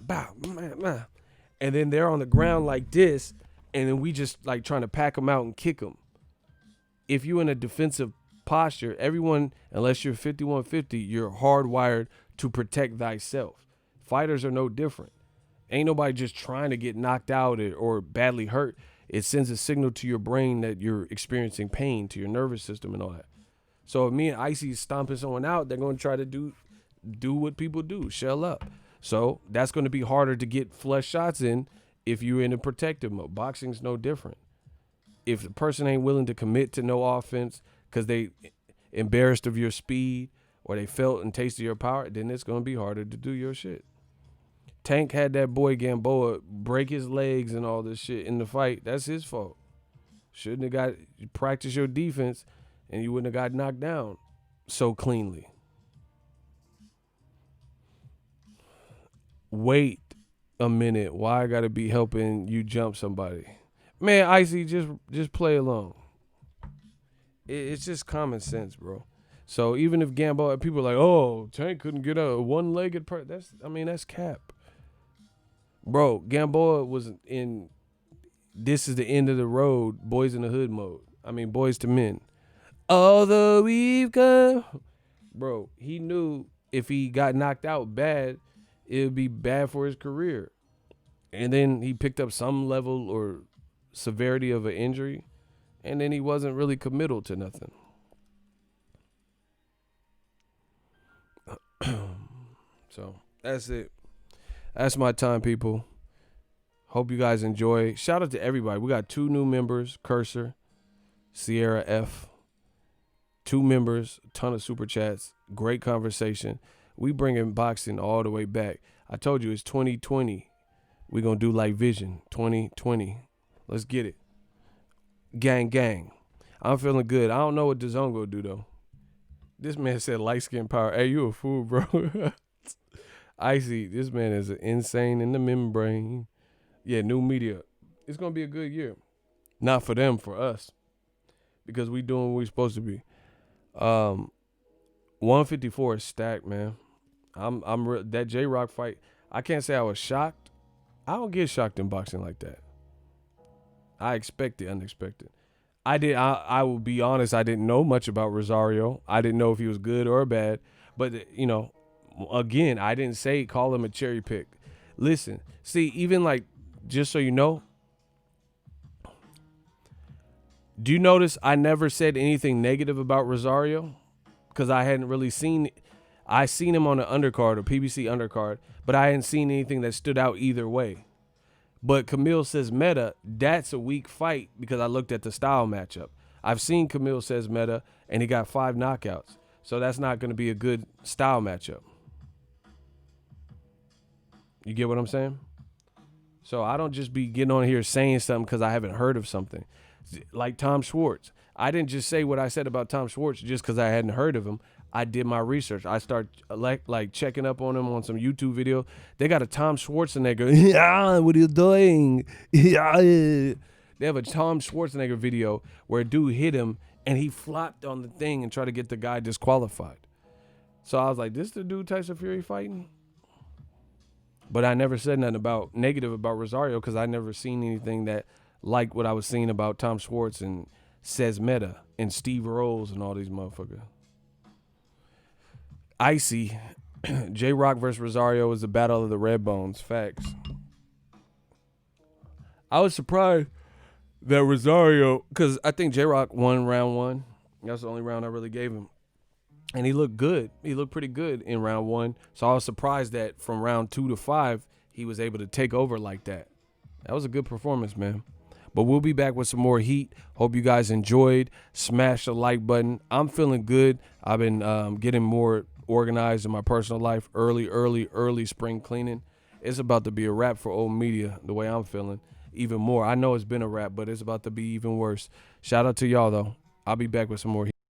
Speaker 1: And then they're on the ground like this, and then we just like trying to pack them out and kick them. If you're in a defensive posture, everyone, unless you're 5150, you're hardwired to protect thyself. Fighters are no different. Ain't nobody just trying to get knocked out or badly hurt. It sends a signal to your brain that you're experiencing pain, to your nervous system and all that. So if me and Icy is stomping someone out, they're going to try to do what people do, shell up. So that's going to be harder to get flush shots in if you're in a protective mode. Boxing's no different. If the person ain't willing to commit to no offense because they embarrassed of your speed or they felt and tasted your power, then it's going to be harder to do your shit. Tank had that boy Gamboa break his legs and all this shit in the fight. That's his fault. Shouldn't have practice your defense and you wouldn't have got knocked down so cleanly. Wait a minute. Why I got to be helping you jump somebody? Man, Icy, just play along. It's just common sense, bro. So even if Gamboa, people are like, oh, Tank couldn't get a one-legged person. That's cap. Bro, Gamboa was in this is the end of the road, boys in the hood mode. Boys to men. Although we've come. Bro, he knew if he got knocked out bad, it would be bad for his career. And then he picked up some level or severity of an injury, and then he wasn't really committal to nothing. So that's it. That's my time, people. Hope you guys enjoy. Shout out to everybody. We got 2 new members, Cursor, Sierra F. 2 members, a ton of super chats, great conversation. We bringing boxing all the way back. I told you it's 2020. We gonna do like Vision 2020. Let's get it. Gang, gang. I'm feeling good. I don't know what Dazn gonna do though. This man said light skin power. Hey, you a fool, bro. Icy. This man is insane in the membrane. Yeah, new media. It's gonna be a good year. Not for them, for us. Because we doing what we supposed to be. 154 is stacked, man. That J-Rock fight, I can't say I was shocked. I don't get shocked in boxing like that. I expect the unexpected. I will be honest, I didn't know much about Rosario. I didn't know if he was good or bad. But, again, I didn't say call him a cherry pick. Listen, see, even like, just so you know, do you notice I never said anything negative about Rosario? Because I hadn't really seen him on the undercard or PBC undercard, but I hadn't seen anything that stood out either way. But Camille says Meta, that's a weak fight because I looked at the style matchup. I've seen Camille says Meta, and he got 5 knockouts. So that's not going to be a good style matchup. You get what I'm saying? So I don't just be getting on here saying something because I haven't heard of something. Like Tom Schwartz. I didn't just say what I said about Tom Schwartz just because I hadn't heard of him. I did my research. I start like checking up on him on some YouTube video. They got a Tom Schwarzenegger. Yeah, what are you doing? Yeah. They have a Tom Schwarzenegger video where a dude hit him and he flopped on the thing and tried to get the guy disqualified. So I was like, this the dude Tyson Fury fighting? But I never said nothing negative about Rosario because I never seen anything that like what I was seeing about Tom Schwartz and Says Meta and Steve Rose and all these motherfuckers. Icy. J-Rock versus Rosario is the battle of the Red Bones. Facts. I was surprised that Rosario, because I think J-Rock won round 1. That's the only round I really gave him. And he looked good. He looked pretty good in round 1. So I was surprised that from round 2 to 5, he was able to take over like that. That was a good performance, man. But we'll be back with some more heat. Hope you guys enjoyed. Smash the like button. I'm feeling good. I've been getting more organized in my personal life. Early spring cleaning. It's about to be a wrap for old media, the way I'm feeling. Even more. I know it's been a wrap, but it's about to be even worse. Shout out to y'all, though. I'll be back with some more heat.